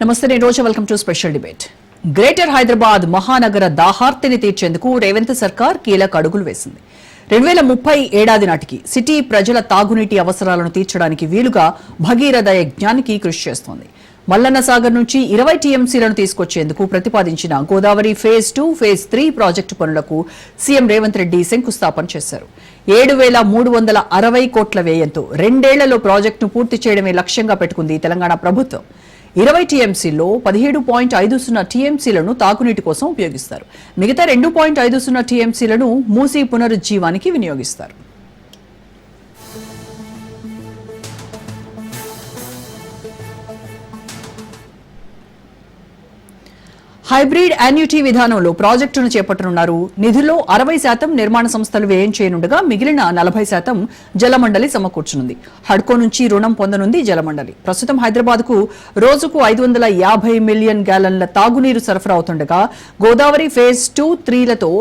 నమస్తే నేను Roja welcome to special debate. Greater Hyderabad మహానగర దాహార్తిని తీర్చేందుకు రేవంత్ సర్కార్ కీలక అడుగులు వేసింది. 2030 ఏడాది నాటికి సిటీ ప్రజల తాగునీటి అవసరాలను తీర్చడానికి వీలుగా భగీరథ యజ్ఞానికి కృషి చేస్తోంది. మల్లన్న సాగర్ నుంచి 20 టీఎంసీలను తీసుకొచ్చేందుకు ప్రతిపాదించిన గోదావరి ఫేజ్ 2, ఫేజ్ 3 ప్రాజెక్టు పనులకు సీఎం రేవంత్ రెడ్డి శంకుస్థాపన చేశారు. 7,360 కోట్ల వ్యయంతో 2 ఏళ్లలో ప్రాజెక్టును పూర్తి చేయడమే లక్ష్యంగా పెట్టుకుంది తెలంగాణ ప్రభుత్వం. 20 టీఎంసీల్లో 17.50 టీఎంసీలను తాగునీటి కోసం ఉపయోగిస్తారు. మిగతా 2.50 టీఎంసీలను మూసీ పునరుజ్జీవానికి వినియోగిస్తారు. హైబ్రిడ్ యాన్యుటీ విధానంలో ప్రాజెక్టును చేపట్టనున్నారు. నిధుల్లో 60% నిర్మాణ సంస్థలు వ్యయం చేయనుండగా మిగిలిన 40% జలమండలి సమకూర్చనుంది. హడ్కో నుంచి రుణం పొందనుంది జలమండలి. ప్రస్తుతం హైదరాబాద్ కు రోజుకు 550 మిలియన్ గ్యాలన్ల తాగునీరు సరఫరా అవుతుండగా గోదావరి ఫేజ్ 2, 3లతో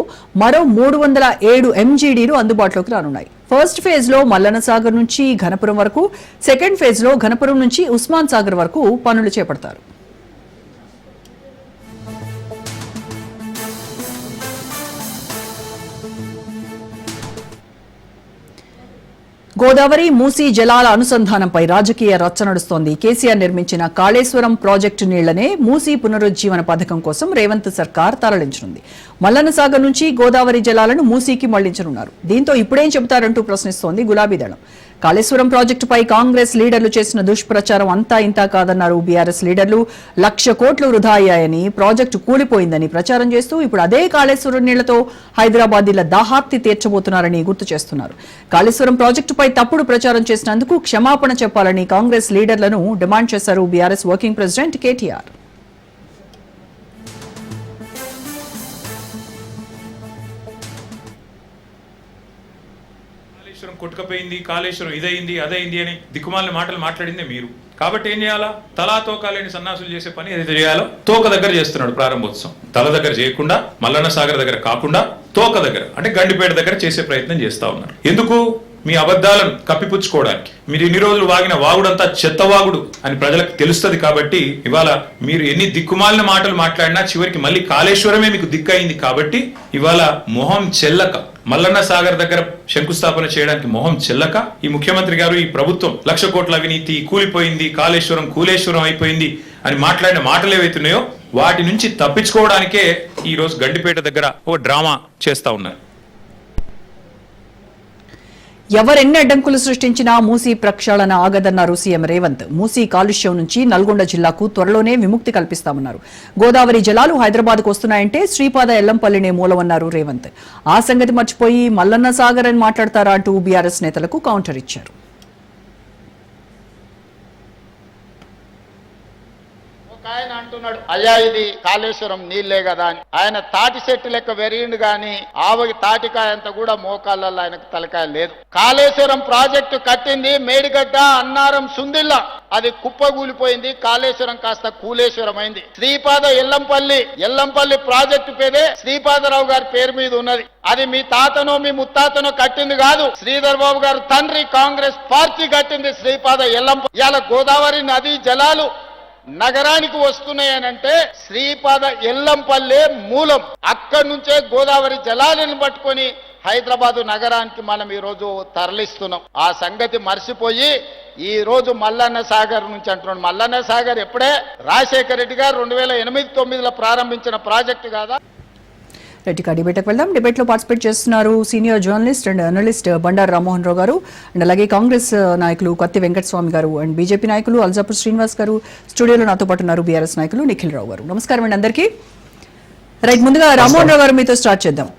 మరో 307 ఎంజీడీలు అందుబాటులోకి రానున్నాయి. ఫస్ట్ ఫేజ్ లో మల్లన్న సాగర్ నుంచి ఘనపురం వరకు, సెకండ్ ఫేజ్ లో ఘనపురం నుంచి ఉస్మాన్ సాగర్ వరకు పనులు చేపడతారు. గోదావరి మూసీ జలాల అనుసంధానంపై రాజకీయ రచ్చ నడుస్తోంది. కేసీఆర్ నిర్మించిన కాళేశ్వరం ప్రాజెక్టు నీళ్లనే మూసీ పునరుజ్జీవన పథకం కోసం రేవంత్ సర్కార్ తరలించనుంది. మల్లన్న సాగర్ నుంచి గోదావరి జలాలను మూసీకి మళ్లించనున్నారు. దీంతో ఇప్పుడేం చెబుతారంటూ ప్రశ్నిస్తోంది గులాబీ దళం. కాళేశ్వరం ప్రాజెక్టుపై కాంగ్రెస్ లీడర్లు చేసిన దుష్ప్రచారం అంతా ఇంతా కాదన్నారు బీఆర్ఎస్ లీడర్లు. 1,00,000 కోట్లు వృధా అయ్యాయని, ప్రాజెక్టు కూలిపోయిందని ప్రచారం చేస్తూ ఇప్పుడు అదే కాళేశ్వరం నీళ్లతో హైదరాబాదీల దాహార్తి తీర్చబోతున్నారని గుర్తు చేస్తున్నారు. కాళేశ్వరం ప్రాజెక్టుపై తప్పుడు ప్రచారం చేసినందుకు క్షమాపణ చెప్పాలని కాంగ్రెస్ లీడర్లను డిమాండ్ చేశారు బీఆర్ఎస్ వర్కింగ్ ప్రెసిడెంట్ కేటీఆర్. కొట్టుకపోయింది, కాళేశ్వరం ఇదైంది అదైంది అని దిక్కుమాలిన మాటలు మాట్లాడిందే మీరు. కాబట్టి ఏం చేయాలా? తలా తోక లేని సన్నాసులు చేసే పని ఏదైతే చేయాలో తోక దగ్గర చేస్తున్నాడు ప్రారంభోత్సవం. తల దగ్గర చేయకుండా, మల్లన్న సాగర్ దగ్గర కాకుండా తోక దగ్గర అంటే గండిపేట దగ్గర చేసే ప్రయత్నం చేస్తా ఉన్నారు. ఎందుకు? మీ అబద్ధాలను కప్పిపుచ్చుకోవడానికి. మీరు ఇన్ని రోజులు వాగిన వాగుడంతా చెత్తవాగుడు అని ప్రజలకు తెలుస్తుంది. కాబట్టి ఇవాళ మీరు ఎన్ని దిక్కుమాలిన మాటలు మాట్లాడినా చివరికి మళ్ళీ కాళేశ్వరమే మీకు దిక్కయింది. కాబట్టి ఇవాళ మొహం చెల్లక, మల్లన్న సాగర్ దగ్గర శంకుస్థాపన చేయడానికి మొహం చెల్లక ఈ ముఖ్యమంత్రి గారు, ఈ ప్రభుత్వం 1,00,000 కోట్ల అవినీతి, కూలిపోయింది, కాళేశ్వరం కూలేశ్వరం అయిపోయింది అని మాట్లాడిన మాటలు ఏవైతున్నాయో వాటి నుంచి తప్పించుకోవడానికే ఈ రోజు గండిపేట దగ్గర ఒక డ్రామా చేస్తా ఉన్నారు. ఎవరెన్ని అడ్డంకులు సృష్టించినా మూసీ ప్రక్షాళన ఆగదన్నారు సీఎం రేవంత్. మూసీ కాలుష్యం నుంచి నల్గొండ జిల్లాకు త్వరలోనే విముక్తి కల్పిస్తామన్నారు. గోదావరి జలాలు హైదరాబాద్కు వస్తున్నాయంటే శ్రీపాద ఎల్లంపల్లినే మూలమన్నారు రేవంత్. ఆ సంగతి మర్చిపోయి మల్లన్న సాగర్ అని మాట్లాడతారా అంటూ బీఆర్ఎస్ నేతలకు కౌంటర్ ఇచ్చారు. ఆయన అంటున్నాడు, అయ్యా ఇది కాళేశ్వరం నీళ్లే కదా అని. ఆయన తాటి చెట్టు లెక్క వెరిగిండు గాని ఆవగి తాటికాయ అంతా కూడా మోకాళ్ళల్లో ఆయనకు తలకాయ లేదు. కాళేశ్వరం ప్రాజెక్టు కట్టింది మేడిగడ్డ, అన్నారం, సుందిల్లా. అది కుప్పగూలిపోయింది. కాళేశ్వరం కాస్త కూలేశ్వరం అయింది. శ్రీపాద ఎల్లంపల్లి ప్రాజెక్టు పేరే శ్రీపాదరావు గారి పేరు మీద ఉన్నది. అది మీ తాతనో మీ ముత్తాతనో కట్టింది కాదు. శ్రీధర్ బాబు గారు తండ్రి కాంగ్రెస్ పార్టీ కట్టింది శ్రీపాద ఎల్లంపల్లి. ఇవాళ గోదావరి నదీ జలాలు నగరానికి వస్తున్నాయనంటే శ్రీపాద ఎల్లంపల్లె మూలం. అక్కడి నుంచే గోదావరి జలాలను పట్టుకొని హైదరాబాదు నగరానికి మనం ఈ రోజు తరలిస్తున్నాం. ఆ సంగతి మర్చిపోయి ఈ రోజు మల్లన్న సాగర్ నుంచి అంటున్నాడు. మల్లన్న సాగర్ ఎప్పుడే రాజశేఖర రెడ్డి గారు 2008-9లో ప్రారంభించిన ప్రాజెక్టు కాదా? డిబేట్కి వెళ్దాం. డిబేట్ లో పార్టిసిపేట్ చేస్తున్నారు senior journalist and analyst Bandaru Rammohan Rao గారు, అండ్ అలాగే కాంగ్రెస్ నాయకులు కత్తి వెంకటస్వామి గారు, అండ్ బీజేపీ నాయకులు అల్జాపూర్ శ్రీనివాస్ గారు. స్టూడియోలో నాతో పాటు ఉన్నారు బీఆర్ఎస్ నాయకులు నిఖిల్ రావు గారు. నమస్కారం అండి అందరికీ. రైట్, ముందుగా రామ్మోహన్ రావు గారు మీతో స్టార్ట్ చేద్దాం.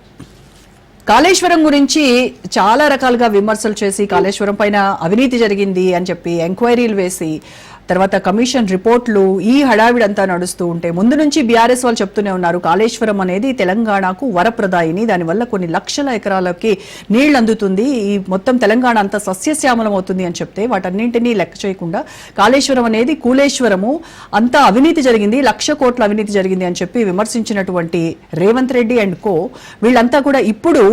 కాళేశ్వరం గురించి చాలా రకాలుగా విమర్శలు చేసి కాళేశ్వరం పైన అవినీతి జరిగింది అని చెప్పి ఎంక్వైరీలు వేసి తర్వాత కమిషన్ రిపోర్ట్లు ఈ హడావిడంతా నడుస్తూ ఉంటే ముందు నుంచి బీఆర్ఎస్ వాళ్ళు చెప్తూనే ఉన్నారు కాళేశ్వరం అనేది తెలంగాణకు వరప్రదాయిని, దానివల్ల కొన్ని లక్షల ఎకరాలకి నీళ్లు అందుతుంది, ఈ మొత్తం తెలంగాణ అంతా సస్యశ్యామలం అవుతుంది అని చెప్తే వాటన్నింటినీ లెక్క చేయకుండా కాళేశ్వరం అనేది కూలేశ్వరము, అంతా అవినీతి జరిగింది, 1,00,000 కోట్ల అవినీతి జరిగింది అని చెప్పి విమర్శించినటువంటి రేవంత్ రెడ్డి అండ్ కో వీళ్ళంతా కూడా ఇప్పుడు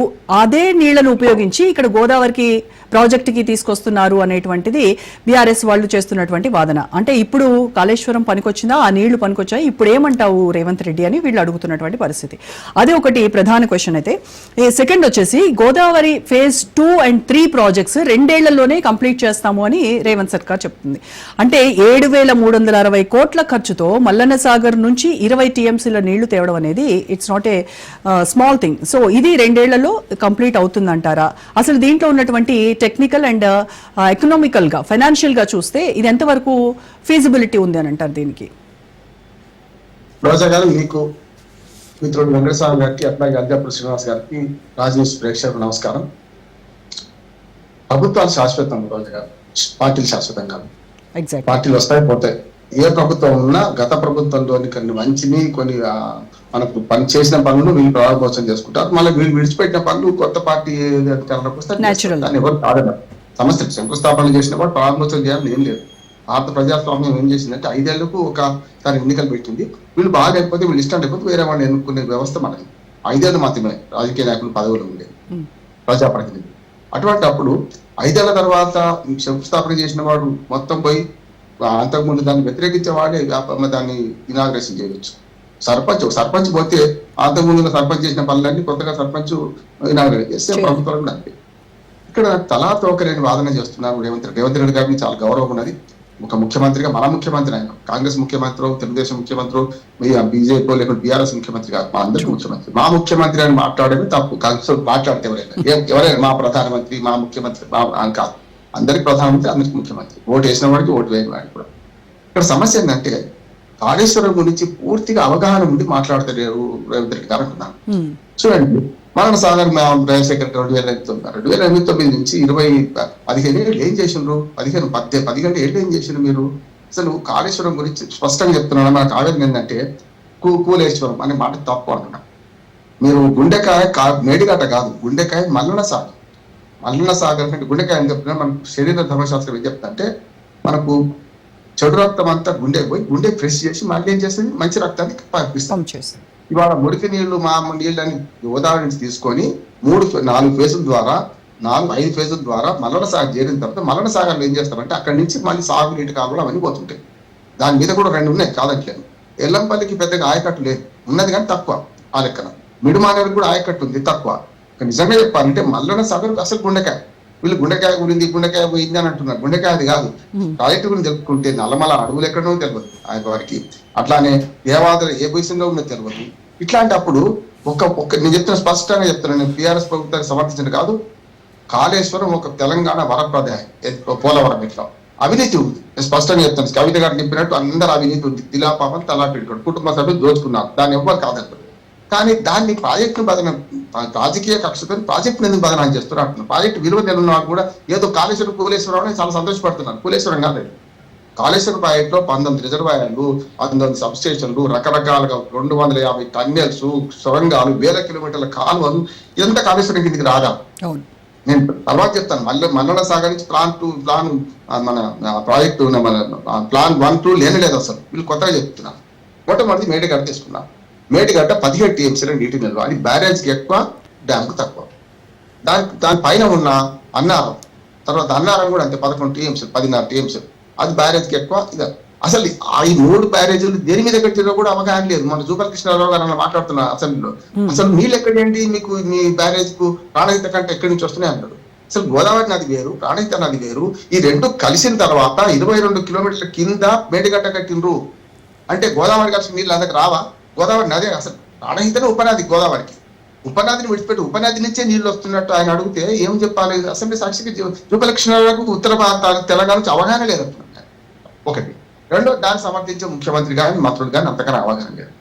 అదే నీళ్లను ఉపయోగించి ఇక్కడ గోదావరికి ప్రాజెక్టుకి తీసుకొస్తున్నారు అనేటువంటిది బీఆర్ఎస్ వాళ్ళు చేస్తున్నటువంటి వాదన. అంటే ఇప్పుడు కాళేశ్వరం పనికొచ్చిందా, ఆ నీళ్లు పనికొచ్చాయి, ఇప్పుడు ఏమంటావు రేవంత్ రెడ్డి అని వీళ్ళు అడుగుతున్నటువంటి పరిస్థితి. అదే ఒకటి ప్రధాన క్వశ్చన్. అయితే సెకండ్ వచ్చేసి గోదావరి ఫేజ్ 2 and 3 ప్రాజెక్ట్స్ 2 ఏళ్లలోనే కంప్లీట్ చేస్తాము అని రేవంత్ సర్కార్ చెప్తుంది. అంటే 7,360 కోట్ల ఖర్చుతో మల్లన్న సాగర్ నుంచి 20 టీఎంసీల నీళ్లు తేవడం అనేది it's not a small thing. So ఇది 2 ఏళ్లలో కంప్లీట్ అవుతుందంటారా? అసలు దీంట్లో ఉన్నటువంటి టెక్నికల్ అండ్ ఎకనామికల్ గా, ఫైనాన్షియల్ గా చూస్తే ఇది ఎంతవరకు ఫీజిబిలిటీ ఉంది అని అంటారు దీనికి? రోజా గారు, మీకు మిత్రుడు వెంకటస్వామి గారికి, అట్లాగే అల్జాపూర్ శ్రీనివాస్ గారికి, రాజేష్ ప్రేక్షకులకు నమస్కారం. ప్రభుత్వాలు శాశ్వతం రోజా గారు, పార్టీలు శాశ్వతం కాదు. పార్టీలు వస్తాయి పోతాయి. ఏ ప్రభుత్వం ఉన్నా గత ప్రభుత్వంలోని కొన్ని మంచిని, కొన్ని మనకు పని చేసిన పనులు వీళ్ళు ప్రారంభోత్సవం చేసుకుంటారు. మళ్ళీ వీళ్ళు విడిచిపెట్టిన పనులు కొత్త పార్టీ అధికారంలోకి వస్తే దాన్ని ఎవరు కాదన్నారు. సమస్య శంకుస్థాపన చేసిన వాడు ప్రారంభోత్సవం చేయాలని ఏం లేదు. భారత ప్రజాస్వామ్యం ఏం చేసిందంటే 5 ఏళ్లకు ఒకసారి ఎన్నికలు పెట్టింది. వీళ్ళు బాగా అయిపోతే, వీళ్ళు ఇష్టం లేకపోతే వేరే వాడిని ఎన్నుకునే వ్యవస్థ మనది. 5 ఏళ్ళు మాత్రమే రాజకీయ నాయకులు పదవులు ఉండేది, ప్రజాప్రతినిధి. అటువంటి అప్పుడు 5 ఏళ్ల తర్వాత శంకుస్థాపన చేసిన వాడు మొత్తం పోయి అంతకుముందు దాన్ని వ్యతిరేకించే వాడే దాన్ని ఇనాగ్రేషన్ చేయవచ్చు. సర్పంచ్ పోతే అంతకుముందు సర్పంచ్ చేసిన పనులన్నీ కొత్తగా సర్పంచ్ ఇనాగ్రేట్ చేస్తే ప్రభుత్వాలు కూడా అంతే. ఇక్కడ తలా తోకలేని వాదన చేస్తున్నారు రేవంత్ రెడ్డి గారిని. చాలా గౌరవం ఉన్నది. ఒక ముఖ్యమంత్రిగా, మన ముఖ్యమంత్రి ఆయన, కాంగ్రెస్ ముఖ్యమంత్రి, తెలుగుదేశం ముఖ్యమంత్రి, బీజేపీ లేకపోతే బీఆర్ఎస్ ముఖ్యమంత్రి కాదు, మా అందరికీ ముఖ్యమంత్రి. మా ముఖ్యమంత్రి అని మాట్లాడేది తప్పు. మాట్లాడితే ఎవరైనా మా ప్రధానమంత్రి, మా ముఖ్యమంత్రి అని కాదు. అందరికి ప్రధానమంత్రి, అందరికి ముఖ్యమంత్రి. ఓటు వేసిన వాడికి, ఓటు వేయని వాడికి కూడా. ఇక్కడ సమస్య ఏంటంటే కాళేశ్వరం గురించి పూర్తిగా అవగాహన ఉండి మాట్లాడతలేరు రేవంత్ రెడ్డి గారు అంటున్నాను. చూడండి, మరణ సాగర్ రాజశేఖర్ 2009 నుంచి 15 ఏళ్ళు ఏం చేసిండ్రు? 15 ఏళ్ళు ఏం చేసిండ్రు మీరు? అసలు కాళేశ్వరం గురించి స్పష్టంగా చెప్తున్నాను. మనకు ఆవేదన ఏంటంటే కూలేశ్వరం అనే మాట తప్పు అంటున్నాం. మీరు గుండెకాయ మేడిగట్ట కాదు, గుండెకాయ మల్లన్న సాగర్ కంటే గుండెకాయ అని చెప్తున్నా. మనకు శరీర ధర్మశాస్త్రం ఏం చెప్తా అంటే, మనకు చెడు రక్తం అంతా గుండెకి పోయి గుండె ఫ్రెష్ చేసి మళ్ళీ ఏం చేస్తుంది, మంచి రక్తాన్ని పంపిస్తాం. ఇవాళ మురికి నీళ్లు, మామూలు నీళ్ళని గోదావరి నుంచి తీసుకొని 4 ఫేజుల ద్వారా 5 ఫేజుల ద్వారా మల్లన్న సాగర్ చేరిన తర్వాత మల్లన్న సాగర్లో ఏం చేస్తారంటే అక్కడి నుంచి మళ్ళీ సాగునీటి కాలువలు అవన్నీ పోతుంటాయి. దాని మీద కూడా 2 ఉన్నాయి కాదంటలేదు. ఎల్లంపల్లికి పెద్దగా ఆయకట్టు లేదు, ఉన్నది కానీ తక్కువ. ఆ లెక్కన మిడుమానేరుకి కూడా ఆయకట్టు ఉంది, తక్కువ. నిజంగా చెప్పాలంటే మల్లన్న సాగర్ అసలు గుండెకాయ. వీళ్ళు గుండెకాయ పోయింది అని అంటున్నారు. గుండెకాయ అది కాదు. ప్రాజెక్టు గురించి తెలుపుకుంటే నల్లమల అడవులు ఎక్కడో తెలియదు ఆయన వారికి. అట్లానే దేవాదులు ఏ పొజిషన్లో ఉన్నది తెలియదు. ఇట్లాంటప్పుడు నేను చెప్తున్నా, స్పష్టంగా చెప్తున్నాను, నేను టీఆర్ఎస్ ప్రభుత్వాన్ని సమర్థించిన కాదు. కాళేశ్వరం ఒక తెలంగాణ వరప్రదాయం. పోలవరం ఇట్లా అవినీతి ఉంది. నేను స్పష్టంగా చెప్తాను. కవిత గారు చెప్పినట్టు అందరూ అవినీతి ఉంది. తిలాపాపం తలా పెట్టుకోడు, కుటుంబ సభ్యులు దోచుకున్నారు. దాన్ని ఎవ్వరు కాదంటారు. కానీ దాన్ని ప్రాజెక్టును బదనం, రాజకీయ కక్షతో ప్రాజెక్టును ఎందుకు బదనాలు చేస్తున్నారు అంటున్నారు. ప్రాజెక్టు విలువ తెలియని వాళ్ళు కూడా ఏదో కాళేశ్వరం కూలేశ్వరం అని చాలా సంతోషపడుతున్నారు. కూలేశ్వరం కాలేదు. కాళేశ్వరం ప్రాజెక్టులో 19 రిజర్వాయర్లు, 19 సబ్ స్టేషన్లు, రకరకాలుగా 250 టన్నెల్స్, సొరంగాలు, 1000 కిలోమీటర్ల కాలువలు, ఇదంతా కాళేశ్వరం కిందికి రాదా? నేను తర్వాత చెప్తాను. మల్లన్న సాగర్ నుంచి ప్లాన్ మన ప్రాజెక్టు ప్లాన్ 1, 2 లేనలేదు అసలు. వీళ్ళు కొత్తగా చెప్తున్నారు. మొట్టమొదటి మేడిగడ్డ తీసుకున్నారు. మేడిగడ్డ 17 టీఎంసీల నీటి నిల్వ. అది బ్యారేజ్కి ఎక్కువ, డ్యామ్కి తక్కువ. దాని పైన ఉన్న అన్నారం, తర్వాత అన్నారం కూడా అంతే 11 టీఎంసీలు, 16 టీఎంసీలు. అది బ్యారేజ్కి ఎక్కువ. ఇది అసలు ఈ 3 బ్యారేజీలు దేని మీద కట్టినా కూడా అవగాహన లేదు. మన జూపల్ కృష్ణారావు గారు అలా మాట్లాడుతున్నారు అసెంబ్లీలో. అసలు నీళ్ళు ఎక్కడేంటి మీకు, మీ బ్యారేజ్ కు ప్రాణహిత కంటే ఎక్కడి నుంచి వస్తున్నాయి అన్నాడు. అసలు గోదావరి నది వేరు, ప్రాణహిత నది వేరు. ఈ 2 కలిసిన తర్వాత 22 కిలోమీటర్ల కింద మేడిగడ్డ కట్టిండ్రు. అంటే గోదావరి కలిసి నీళ్ళు అందరికి రావా? గోదావరి నదే అసలు. ప్రాణహితనే ఉపనది గోదావరికి. ఉపనదిని విడిచిపెట్టి ఉపనది నుంచే నీళ్లు వస్తున్నట్టు ఆయన అడిగితే ఏం చెప్పాలి? అసెంబ్లీ సాక్షికి జూపల్ కృష్ణారావుకు ఉత్తర భారతానికి, తెలంగాణ నుంచి అవగాహన లేదంటున్నారు. ఒకటి. రెండో, దాన్ని సమర్థించే ముఖ్యమంత్రి కానీ మంత్రులు కానీ అంతకన్నా అవగాహన లేదు.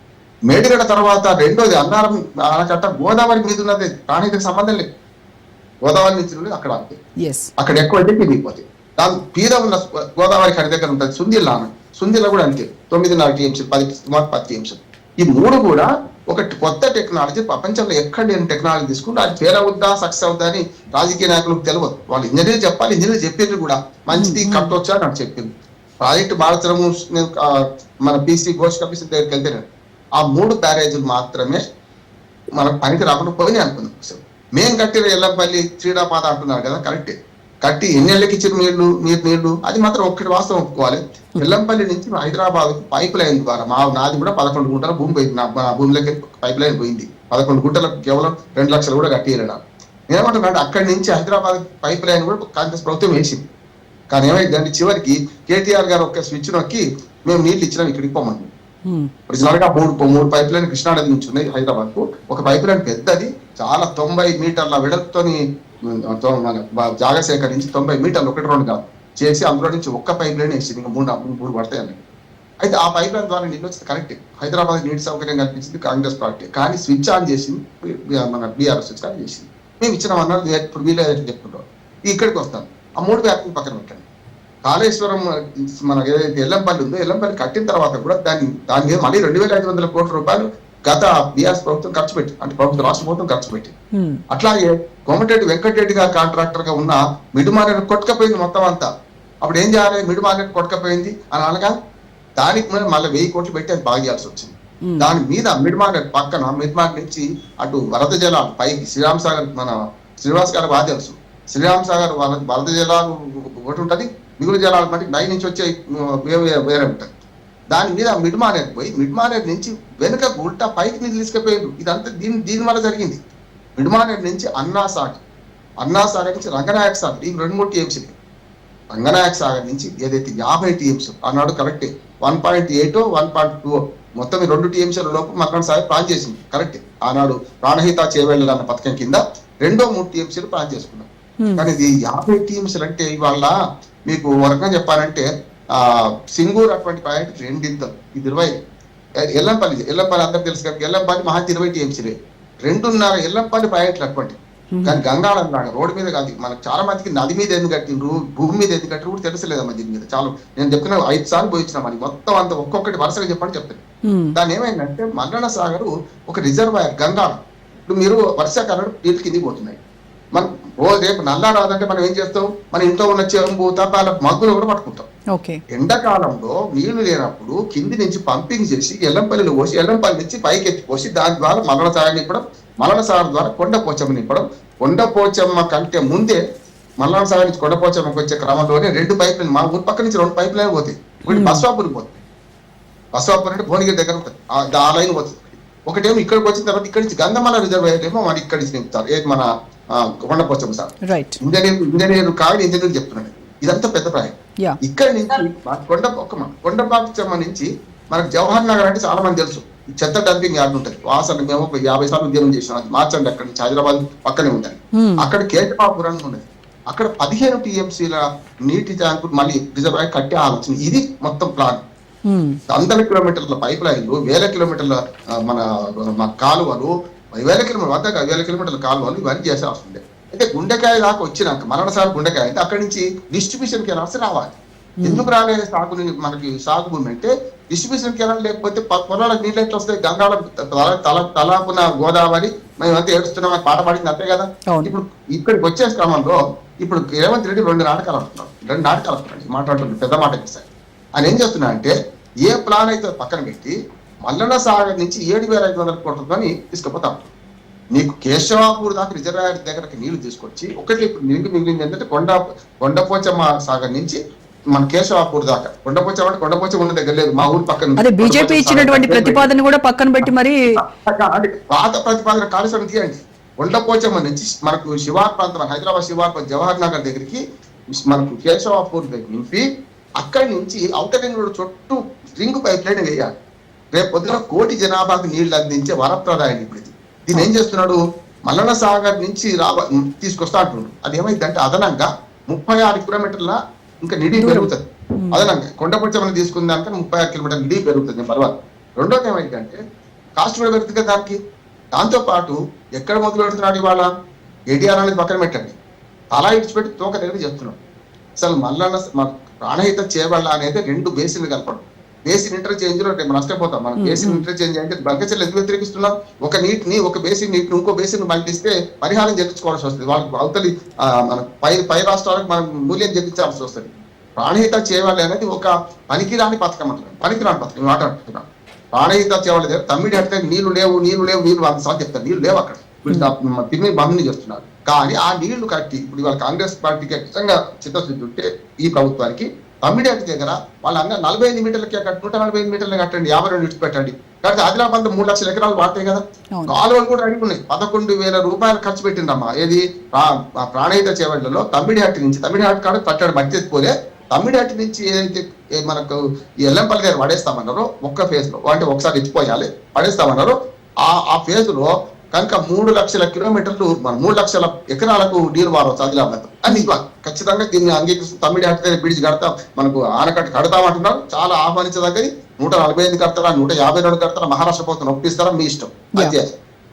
మేడిగడ్డ తర్వాత రెండోది అన్నారం ఆనకట్ట గోదావరి మీద ఉన్నది, ప్రాణహితకు సంబంధం లేదు. గోదావరి నుంచి అక్కడ అంతే, అక్కడ ఎక్కువ అయితే కిందిపోతాయి. దాని మీద ఉన్న గోదావరి ఖరి దగ్గర ఉంటుంది సుందిల్ల కూడా అంతే 9.5 టీఎంసీ, 10 టీఎంసీ. ఈ 3 కూడా ఒకటి కొత్త టెక్నాలజీ. ప్రపంచంలో ఎక్కడ లేని టెక్నాలజీ తీసుకుంటే అది ఫెయిల్ అవుద్దా సక్సెస్ అవుద్దా అని రాజకీయ నాయకులకు తెలియదు. వాళ్ళు ఇంజనీర్ చెప్పాలి, ఇంజనీర్ చెప్పిండ్రు కూడా మంచిది కట్టొచ్చా నాకు చెప్పింది. ప్రాజెక్టు భారతము మన పీసీ ఘోష్ కమిషన్ దగ్గరికి వెళ్తే ఆ 3 బ్యారేజీలు మాత్రమే మనకు పనికి రాకుండా పోయినాయి అనుకుందాం. మేము కట్టిన ఎల్లంపల్లి శ్రీరాపాద అంటున్నారు కదా, కరెక్టే. కట్టి ఎన్నేళ్ళకి ఇచ్చిన నీళ్లు అది మాత్రం ఒక్కటి వాస్తవం ఒప్పుకోవాలి. బెల్లంపల్లి నుంచి హైదరాబాద్ పైప్ లైన్ ద్వారా నాది కూడా 11 గుంటల భూమి పోయింది. నా భూమిలోకి పైప్ లైన్ పోయింది. 11 గుంటలకు కేవలం 2 లక్షలు కూడా కట్టియలేడు. నేనేమంటున్నాడు, అక్కడి నుంచి హైదరాబాద్ పైప్ లైన్ కూడా కాంగ్రెస్ ప్రభుత్వం వేసింది. కానీ ఏమైందంటే చివరికి కేటీఆర్ గారు ఒక స్విచ్ నొక్కి మేము నీళ్లు ఇచ్చినాం ఇక్కడికి పోమని. ఒరిజినల్ గా మూడు పైప్ లైన్ కృష్ణానది నుంచి ఉన్నాయి హైదరాబాద్ కు. ఒక పైప్ లైన్ పెద్దది, చాలా 90 మీటర్ల వెడల్పుతోని మన జాగా సేకరించి 90 మీటర్లు 1-2 కాదు చేసి అందులో నుంచి ఒక్క పైప్ లైన్ వేసింది. ఇంకా మూడు పడతాయని. అయితే ఆ పైప్ లైన్ ద్వారా నీళ్ళు వచ్చింది కరెక్ట్. హైదరాబాద్ నీటి సౌకర్యం కల్పించింది కాంగ్రెస్ పార్టీ. కానీ స్విచ్ ఆన్ చేసింది మన బీఆర్ఎస్ స్విచ్ ఆన్ చేసింది. మేము ఇచ్చినాం అన్నారు. ఇప్పుడు వీళ్ళు చెప్పుకుంటాం. ఇక్కడికి వస్తాను. ఆ 3 వ్యాప్తిని పక్కన పెట్టండి. కాళేశ్వరం మన ఏదైతే ఎల్లంపల్లి ఉందో, ఎల్లంపల్లి కట్టిన తర్వాత కూడా దాని మీద మళ్ళీ 2,500 కోట్ల రూపాయలు గత బీఆర్ఎస్ ప్రభుత్వం ఖర్చు పెట్టి, అంటే ప్రభుత్వం రాష్ట్ర ప్రభుత్వం ఖర్చు పెట్టి. అట్లాగే కోమటిరెడ్డి వెంకటరెడ్డి గారు కాంట్రాక్టర్ గా ఉన్న మిడుమానేరు కొట్టుకపోయింది మొత్తం అంతా. అప్పుడు ఏం చేయాలి? మిడుమానేరు కొట్టుకపోయింది అని అనగా దానికి మీద మళ్ళీ 1000 కోట్లు పెట్టి అది బాగా చేయాల్సి వచ్చింది. దాని మీద మిడుమానేరు పక్కన మిడుమానేరు నుంచి అటు వరద జలాలు పైకి శ్రీరామ్ సాగర్, మన శ్రీనివాస్ గారు బాగా తెలుసు, శ్రీరామ్ సాగర్ వరద జలాలు ఒకటి ఉంటుంది, మిగులు జలాలు మట్టి నై నుంచి వచ్చే వేరే ఉంటుంది. దాని మీద మిడ్మానేర్ పోయి మిడ్మానేర్ నుంచి వెనుక ఉల్టా పైకి నీళ్ళు తీసుకుపోయింది. ఇదంతా దీని వల్ల జరిగింది. మిడ్మానేర్ నుంచి అన్నా సాగర్ నుంచి రంగనాయక సాగర్, ఈ 2-3 టీఎంసీలు. రంగనాయక సాగర్ నుంచి ఏదైతే 50 టీఎంసీ అన్నాడు కరెక్టే, 1.8 1.2 మొత్తం ఈ 2 టీఎంసీల లోపు మక్కన సాగర్ ప్లాన్ చేసింది కరెక్టే. ఆనాడు ప్రాణహిత చేవేళ్ళన్న పథకం కింద 2-3 టీఎంసీలు ప్లాన్ చేసుకున్నాం. కానీ ఇది 50 టీఎంసీలు అంటే ఇవాళ మీకు ఒక రకంగా చెప్పాలంటే సింగూర్ అటువంటి ప్రాజెక్ట్ 2 ఇది 20. ఎల్లంపల్లి అందరికి తెలుసు కదా, ఎల్లంపల్లి మహా 20 టీఎంసీలే, 2.5 ఎల్లంపల్లి ప్రాజెక్టులు అటువంటి. కానీ గంగాళం లాగా రోడ్డు మీద కాదు. మనకు చాలా మందికి నది మీద ఎందుకు కట్టిండ్రు, భూమి మీద ఎందుకు కట్టిరు కూడా తెలుసలేదమ్మా. దీని మీద చాలా నేను చెప్తున్నా 5 సార్లు పోయించినాం అని మొత్తం అంత ఒక్కొక్కటి వరుసగా చెప్పండి చెప్తాను. దాని ఏమైందంటే మల్లన్న సాగర్ ఒక రిజర్వాయర్ గంగాళం. ఇప్పుడు మీరు వర్షాకాలం నీళ్ళు కిందికి పోతున్నాయి. మనం రేపు నల్లా రాదంటే మనం ఏం చేస్తాం? మన ఇంట్లో ఉన్న చెంబు తపాల మగ్గులు కూడా పట్టుకుంటాం. ఎండాకాలంలో నీళ్లు లేనప్పుడు కింది నుంచి పంపింగ్ చేసి ఎల్లంపల్లిలో పోసి, ఎల్లంపల్లి నుంచి పైకి ఎత్తి పోసి, దాని ద్వారా మల్లన సాగర్ నింపడం, మల్లన సాగర్ ద్వారా కొండపోచమ్మ నింపడం. కొండపోచమ్మ కంటే ముందే మల్లన సాగర్ నుంచి కొండపోచమ్మకి వచ్చే క్రమంలోనే 2 పైప్ లైన్, మా ఊరి పక్క నుంచి 2 పైప్ లైన్ పోతాయి. ఒకటి బస్వాపూర్కి పోతుంది. బస్వాపూర్ అంటే భువనగిరి దగ్గర ఉంటుంది, ఆ లైన్ పోతుంది. ఒకటేమో ఇక్కడికి వచ్చిన తర్వాత ఇక్కడి నుంచి గంధమల్ల రిజర్వాయర్ ఏమో మన ఇక్కడి నుంచి నింపుతారు. ఏది మన కొండపోచమ్మ సార్. ఇంజనీర్ కాదు, ఇంజనీర్ చెప్తున్నాడు. ఇదంతా పెద్ద ప్రాజెక్ట్. ఇక్కడి నుంచి కొండపోచమ్మ నుంచి మనకు జవహర్ నగర్ అంటే చాలా మంది తెలుసు. చెత్త డంపింగ్ యార్డ్ ఉంటుంది. వాసన మేము 50 సార్లు ఉద్యమం చేసినాం. అది మార్చండి. అక్కడి నుంచి హైదరాబాద్ పక్కనే ఉంటుంది. అక్కడ కేటబాపురం ఉన్నది. అక్కడ 15 టీఎంసీల నీటి ట్యాంకు మళ్ళీ రిజర్వాయర్ కట్టే ఆలోచన. ఇది మొత్తం ప్లాన్. 100 కిలోమీటర్ల పైప్ లైన్లు, 1000 కిలోమీటర్ల మన కాలువలు, 1000 కిలోమీటర్ల కాలువలు, ఇవన్నీ చేసే అవసరం లేదు. అయితే గుండెకాయ దాకా వచ్చినాక మరణసారి గుండెకాయ అయితే అక్కడి నుంచి డిస్ట్రిబ్యూషన్ కెనాల్స్ రావాలి. ఎందుకు రాలేదు సాగు మనకి సాగు భూమి అంటే? డిస్ట్రిబ్యూషన్ కెనాల్ లేకపోతే పొలాలకు నీళ్ళు ఎట్లా వస్తాయి? గంగాళం తలాపున గోదావరి మేమంతా ఏడుస్తున్నాం అని పాట పాడింది అంతే కదా. ఇప్పుడు ఇక్కడికి వచ్చే క్రమంలో ఇప్పుడు రేవంత్ రెడ్డి 2 నాటకాలు అంటున్నాడు. 2 నాటకాలు అంటున్నాడు, మాట్లాడుతున్నాడు, పెద్ద మాట ఇస్తాడు. ఆయన ఏం చేస్తున్నా అంటే ఏ ప్లాన్ అయితే పక్కన పెట్టి మల్లన్న సాగర్ నుంచి 7,500 కోట్లతో తీసుకుపోతాం. నీకు కేశవాపూర్ దాకా రిజర్వాయర్ దగ్గరకి నీళ్లు తీసుకొచ్చి ఒకటి ఇప్పుడు మిగిలింది ఏంటంటే కొండపోచమ్మ సాగర్ నుంచి మన కేశవాపూర్ దాకా. కొండపోచమ్మ ఉన్న దగ్గర లేదు, మా ఊరు పక్కన. బీజేపీ ఇచ్చినటువంటి ప్రతిపాదన కూడా పక్కన పెట్టి మరి పాత ప్రతిపాదన కాళేశ్వరం తీయండి. కొండపోచమ్మ నుంచి మనకు శివార్ ప్రాంతం, హైదరాబాద్ శివార్ జవహర్ నగర్ దగ్గరికి మనకు కేశవాపూర్ దగ్గర నింపి అక్కడి నుంచి ఔటర్ రింగ్ రోడ్ చుట్టూ రింగ్ పైప్ లైన్ వేయాలి. రేపు పొద్దున 1 కోటి జనాభాకు నీళ్లు అందించే వరప్రదాయం. ఇప్పుడు దీన్ని ఏం చేస్తున్నాడు? మల్లన్న సాగర్ నుంచి తీసుకొస్తా అంటున్నాడు. అది ఏమైందంటే అదనంగా 36 కిలోమీటర్ల ఇంకా నిధి పెరుగుతుంది. అదనంగా కొండపోచమ్మని తీసుకున్న దానిక 36 కిలోమీటర్ల నిధి పెరుగుతుంది. పర్వాలేదు. రెండోది ఏమైందంటే కాస్ట్ కూడా పెరుగుతుంది కదా దానికి. దాంతో పాటు ఎక్కడ మొదలు పెడుతున్నాడు ఇవాళ? ఏటీఆర్ అనేది పక్కన పెట్టండి, తలా ఇడిచిపెట్టి తోక దగ్గర చెప్తున్నాడు. అసలు మల్లన్న ప్రాణహిత చేవళ్ళ అనేది 2 బేసిన్లు కలపడం. బేసిన్ ఇంటర్చేంజ్ లో నష్టపోతాం మనం. బేసిన్ ఇంటర్చేంజ్ అంటే బంకచర్లు ఎందుకు వ్యతిరేకిస్తున్నాం? ఒక నీటిని, ఒక బేసిన్ నీటిని ఇంకో బేసిన్ మళ్ళిస్తే పరిహారం చెల్లించుకోవాల్సి వస్తుంది. వాళ్ళకి అవతలి మన పై రాష్ట్రాలకు మనం మూల్యం చెల్లించాల్సి వస్తుంది. ప్రాణహిత చేవళ్ళ అనేది ఒక పనికిరాని పథకం అంటున్నాం. పనికిరాని పథకం మాట్లాడుతున్నాం. ప్రాణహిత చేవళ్ళ దగ్గర తమ్మిడి అంటే నీళ్లు లేవు 100 సార్లు చెప్తారు. నీళ్లు లేవు అక్కడ. వీళ్ళు తిరిగి బంధుని చేస్తున్నారు. కానీ ఆ నీళ్లు కట్టి ఇప్పుడు ఇవాళ కాంగ్రెస్ పార్టీకి ఖచ్చితంగా చిత్తశుద్ధి ఉంటే ఈ ప్రభుత్వానికి తమ్మిడిహట్టి దగ్గర వాళ్ళందరూ 45 మీటర్లకే కట్టి 145 మీటర్లు కట్టండి, 52 విడిచిపెట్టండి. కాబట్టి ఆదిలాబాద్ 3 లక్షల ఎకరాలు వాడతాయి కదా. కాలువలు కూడా అడుగున్నాయి. 11,000 రూపాయలు ఖర్చు పెట్టిందమ్మా. ఏది ప్రాణహిత చేవళ్లలో తమ్మిడిహట్టి నుంచి, తమ్మిడిహట్టి కాడ పట్టాడు మట్టి ఎత్తుకోలే, తమ్మిడిహట్టి నుంచి ఏదైతే మనకు ఈ ఎల్లంపల్లి దగ్గర పడేస్తామన్నారో ఒక్క ఫేజ్ లో, అంటే ఒకసారి ఎత్తిపోయాలి పడేస్తామన్నారో ఆ ఫేజ్ లో కనుక 3 లక్షల కిలోమీటర్లు మన 3 లక్షల ఎకరాలకు నీరు మారవచ్చు ఆదిలాబాద్ అని ఖచ్చితంగా దీన్ని అంగీకరిస్తూ తమ్మిడిహట్టి దగ్గర బ్రిడ్జ్ కడతాం, మనకు ఆనకట్ట కడతామంటున్నారు. చాలా ఆహ్వానించదగ్గది. 145 కడతారా, 152 కడతారా, మహారాష్ట్ర ప్రభుత్వం ఒప్పిస్తారా మీ ఇష్టం. అంతే.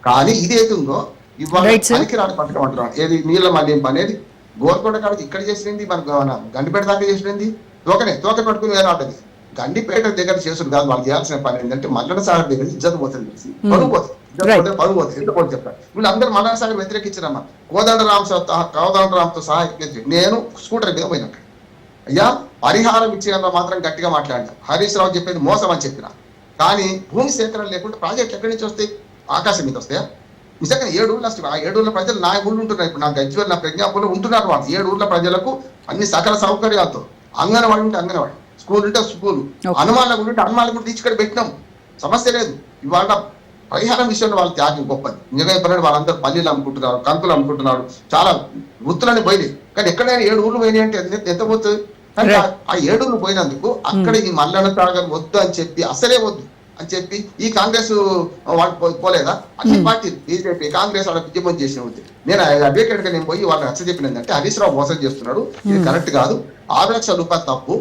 కానీ ఇదైతే ఉందో ఇవాళ పనికిరాని పథకం అంటున్నాను. ఏది నీళ్ళ మళ్లింపు అనేది గోల్కొండ కాడికి ఇక్కడ చేసింది, మనకు గండిపేట దాకా చేసింది తోక పట్టుకుని వేలాటది. గండిపేట దగ్గర చేసుడు కాదు, వాళ్ళు చేయాల్సిన పని ఏంటంటే మల్లన్న సాగర్ దగ్గర ఇజ్జత్ పోతుంది, పరుగు పోతుంది, పరుగు పోతుంది. ఎంత పోతే చెప్పారు వీళ్ళందరూ మల్లన్న సాగర్ వ్యతిరేకించారమ్మా. కోదండరాంతో సహా నేను స్కూటర్ మీద పోయినట్టు అయ్యా పరిహారం ఇచ్చేంత మాత్రం గట్టిగా మాట్లాడినా. హరీష్ రావు చెప్పేది మోసం అని చెప్పిన. కానీ భూమి సేకరణ లేకుండా ప్రాజెక్ట్ ఎక్కడి నుంచి వస్తాయి? ఆకాశం మీద వస్తాయా? నిజంగా 7 ఊర్లు వస్తాయి. ఆ 7 ఊర్ల ప్రజలు నా ఊళ్ళు ఉంటున్నారు. ఇప్పుడు నా గజ్వేల్, నా ప్రజ్ఞాపూర్లో ఉంటున్నారు వాళ్ళు. 7 ఊర్ల ప్రజలకు అన్ని సకల సౌకర్యాలతో, అంగన్వాడి ఉంటే అంగన్వాడి, స్కూల్ ఉంటే స్కూల్, హనుమాన్ల గుడి ఉంటే హనుమాన్ల గుడి తీసుకొని పెట్టినాం, సమస్య లేదు. ఇవాళ పరిహారం విషయంలో వాళ్ళ త్యాగం గొప్పది. నిజంగా చెప్పినట్టు వాళ్ళందరూ పల్లీలు అమ్ముకుంటున్నారు, కంకులు అమ్ముకుంటున్నారు, చాలా వృత్తులని పోయినాయి. కానీ ఎక్కడైనా 7 ఊర్లు పోయినాయి అంటే ఎంత పోతుంది? కానీ ఆ 7 ఊర్లు పోయినందుకు అక్కడ ఈ మల్లన్న సాగర్ వద్దు అని చెప్పి, అసలే వద్దు అని చెప్పి ఈ కాంగ్రెస్ వాళ్ళు పోలేదా? అన్ని పార్టీలు బీజేపీ కాంగ్రెస్ వాళ్ళ ఉద్యమం చేసిన ఉంది. నేను అడ్వకేట్ గా నేను పోయి వాళ్ళకి నచ్చ చెప్పిన ఏంటంటే హరీష్ రావు మోసం చేస్తున్నాడు, ఇది కరెక్ట్ కాదు, 6 లక్షల రూపాయలు తప్పు.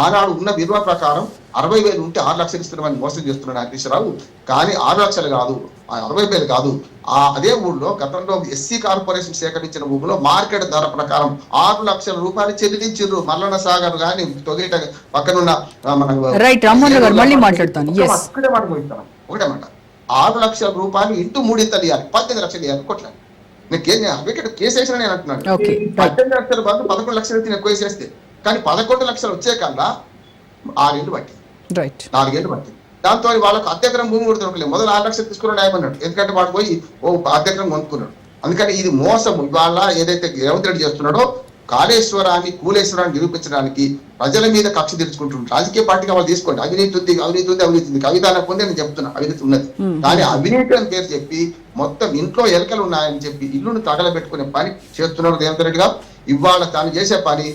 ఆనాడు ఉన్న విలువ ప్రకారం 60,000 ఉంటే 6 లక్షలు ఇస్తున్నామని మోసం చేస్తున్నాడు హరీష్ రావు. కానీ 6 లక్షలు కాదు, 60,000 కాదు. అదే ఊళ్ళో గతంలో ఎస్సీ కార్పొరేషన్ సేకరించిన భూమిలో మార్కెట్ ధర ప్రకారం 6 లక్షల రూపాయలు చెల్లించారు. మల్లన్న సాగర్ గాని తొగిట పక్కనున్న ఒకటే మాట, 6 లక్షల రూపాయలు ఇంటూ 3 ఇంతలు ఇవ్వాలి, 18 లక్షలు ఇవ్వాలి కొట్లాలి. నేను కేసు వేసిన నేను అంటున్నాను. 18 లక్షల బదులు 11 లక్షలు అయితే నేను కేసు వేస్తే, కానీ 11 లక్షలు వచ్చే కల్లా 6 ఏళ్ళు పట్టింది, 4 ఏళ్ళు పట్టింది. దాంతో వాళ్ళకు అద్దెకరం భూమి కూడా దొరకలేదు. మొదలు 6 లక్షలు తీసుకున్నాడు ఆయమన్నాడు, ఎందుకంటే వాడు పోయి అద్దెకరం కొనుక్కున్నాడు. అందుకని ఇది మోసం. ఇవాళ ఏదైతే రేవంత్ రెడ్డి చేస్తున్నాడో కాళేశ్వరాన్ని కూలేశ్వరాన్ని నిరూపించడానికి ప్రజల మీద కక్ష తీర్చుకుంటున్నారు. రాజకీయ పార్టీగా వాళ్ళు తీసుకోండి, అవినీతి ఉంది, అవినీతి ఉంది, అవినీతి ఉంది. కవిత అనకుందే నేను చెప్తున్నా అవినీతి ఉన్నది. కానీ అవినీతి అని పేరు చెప్పి మొత్తం ఇంట్లో ఎలకలు ఉన్నాయని చెప్పి ఇల్లును తగలబెట్టుకునే పని చేస్తున్నాడు రేవంత్ రెడ్డి గారు. ఇవాళ తాను చేసే పని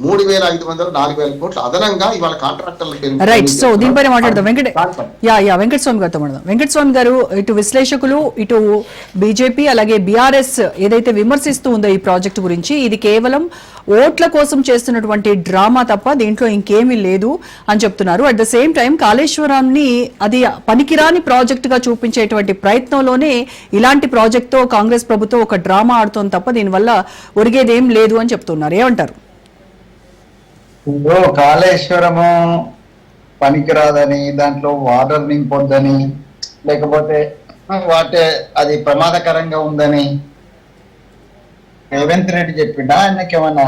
3,500 4,000 కోట్లు అదనంగా ఇవాళ కాంట్రాక్టర్లు. రైట్. సో దీనిపైన మాట్లాడదాం. వెంకటస్వామి గారితో మాట్లాడదాం. వెంకటస్వామి గారు, ఇటు విశ్లేషకులు, ఇటు బీజేపీ అలాగే బీఆర్ఎస్ ఏదైతే విమర్శిస్తూ ఉందో ఈ ప్రాజెక్టు గురించి, ఇది కేవలం ఓట్ల కోసం చేస్తున్నటువంటి డ్రామా తప్ప దీంట్లో ఇంకేమీ లేదు అని చెప్తున్నారు. అట్ ద సేమ్ టైం కాళేశ్వరాన్ని అది పనికిరాని ప్రాజెక్ట్ గా చూపించేటువంటి ప్రయత్నంలోనే ఇలాంటి ప్రాజెక్ట్ తో కాంగ్రెస్ ప్రభుత్వం ఒక డ్రామా ఆడుతోంది తప్ప దీనివల్ల ఒరిగేదేం లేదు అని చెప్తున్నారు. ఏమంటారు? కాళేశ్వరము పనికిరాదని, దాంట్లో వాటర్ నింపొద్దని, లేకపోతే అది ప్రమాదకరంగా ఉందని రేవంత్ రెడ్డి చెప్పిండా? ఆయనకి ఏమన్నా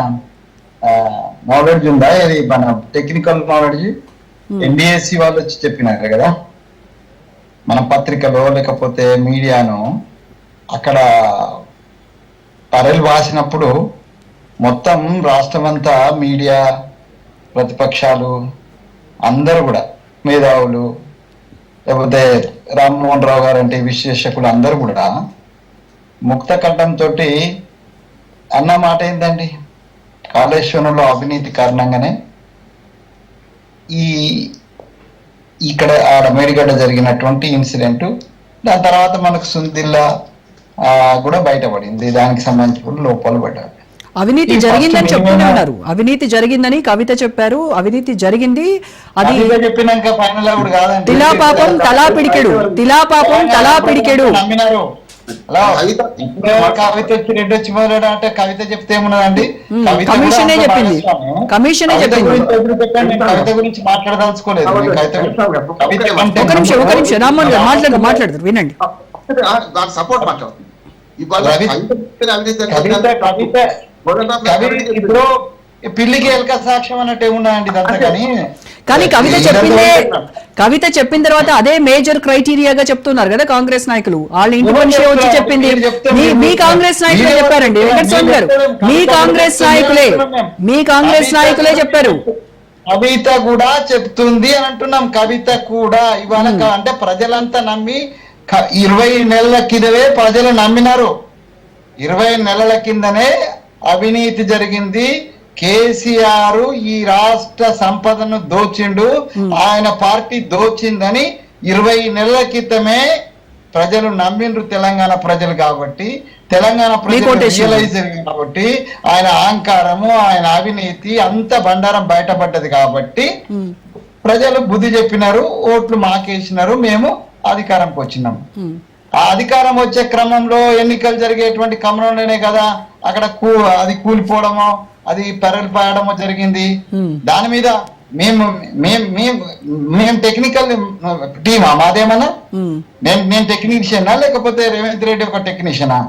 నాలెడ్జ్ ఉందా? ఇది మన టెక్నికల్ నాలెడ్జ్ ఎన్డిఎస్సి వాళ్ళు వచ్చి చెప్పినారు కదా, మన పత్రికలో లేకపోతే మీడియాను అక్కడ పరెలు వాసినప్పుడు మొత్తం రాష్ట్రమంతా మీడియా, ప్రతిపక్షాలు అందరూ కూడా, మేధావులు, లేకపోతే రామ్మోహన్ రావు గారు అంటే విశ్లేషకులు అందరూ కూడా ముక్త కంఠంతో అన్న మాట ఏంటండి, కాళేశ్వరంలో అవినీతి కారణంగానే ఇక్కడ ఆడ మేడిగడ్డ జరిగినటువంటి ఇన్సిడెంట్, దాని తర్వాత మనకు సుందిల్లా కూడా బయటపడింది, దానికి సంబంధించి లోపాలు పడ్డారు. అవినీతి జరిగిందని చెప్తూనే ఉన్నారు. అవినీతి జరిగిందని కవిత చెప్పారు. అవినీతి జరిగింది, అది చెప్పినాక ఫైనల్ అవుట్ కాదండి. తిలాపాపం తలా పిడికెడు, తిలాపాపం తలా పిడికెడు. నమ్మినారు. కవిత వచ్చి రెడ్డి వచ్చి మొదలడం అంటే కవిత చెప్తే ఏమున్నదండి? కమిషనే చెప్పింది, కమిషనే చెప్పింది. కవిత గురించి మాట్లాడదలుచుకోలేదు. ఒక నిమిషం రామ్మోహన్ గారు మాట్లాడతారు, వినండి. సపోర్ట్ మాట్లాడుతుంది. ఇప్పుడు పిల్లికి ఎలక సాక్ష్యం అన్నట్టు ఏమున్నాయండి ఇదంతా. కానీ కవిత చెప్పిన తర్వాత అదే మేజర్ క్రైటీరియాగా చెప్తున్నారు కదా కాంగ్రెస్ నాయకులు. వాళ్ళ ఇంటి మనిషి వచ్చి చెప్పింది మీ కాంగ్రెస్ నాయకులే చెప్పారండి వెంకటస్వామి గారు. మీ కాంగ్రెస్ నాయకులే చెప్పారు. కవిత కూడా చెప్తుంది అని అంటున్నాం. కవిత కూడా ఇవాళ అంటే ప్రజలంతా నమ్మి 20 నెలల కిందవే ప్రజలు నమ్మినారు. 20 నెలల కిందనే అవినీతి జరిగింది, కేసీఆర్ ఈ రాష్ట్ర సంపదను దోచిండు, ఆయన పార్టీ దోచిందని 20 నెలల క్రితమే ప్రజలు నమ్మిండ్రు తెలంగాణ ప్రజలు. కాబట్టి తెలంగాణ ప్రజలు రియలైజ్ కాబట్టి ఆయన అహంకారము, ఆయన అవినీతి అంత బండారం బయటపడ్డది కాబట్టి ప్రజలు బుద్ధి చెప్పినారు, ఓట్లు మాకేసినారు, మేము అధికారంకి వచ్చినాము. ఆ అధికారం వచ్చే క్రమంలో ఎన్నికలు జరిగేటువంటి క్రమంలోనే కదా అక్కడ అది కూలిపోవడమో అది పెరలిపోయడమో జరిగింది. దాని మీద మేము టెక్నికల్ టీమా మాదేమన్నా? నేను టెక్నీషియనా లేకపోతే రేవంత్ రెడ్డి ఒక టెక్నీషియనా?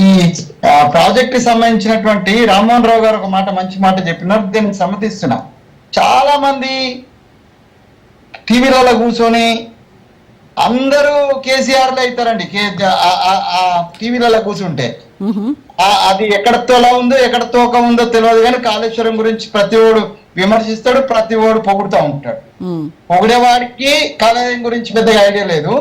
ఈ ప్రాజెక్ట్ కి సంబంధించినటువంటి రామ్మోహన్ రావు గారు ఒక మంచి మాట చెప్పినారు, దీన్ని సమ్మతిస్తున్నా. చాలా మంది టీవీలలో కూర్చొని అందరూ కేసీఆర్లు అవుతారండి. టీవీలలో కూర్చుంటే అది ఎక్కడ తొల ఉందో ఎక్కడ తోక ఉందో తెలియదు, కానీ కాళేశ్వరం గురించి ప్రతి ఓడు విమర్శిస్తాడు, ప్రతి ఓడు పొగుడుతూ ఉంటాడు. పొగిడేవాడికి కాళేశ్వరం గురించి పెద్దగా ఐడియా లేదు,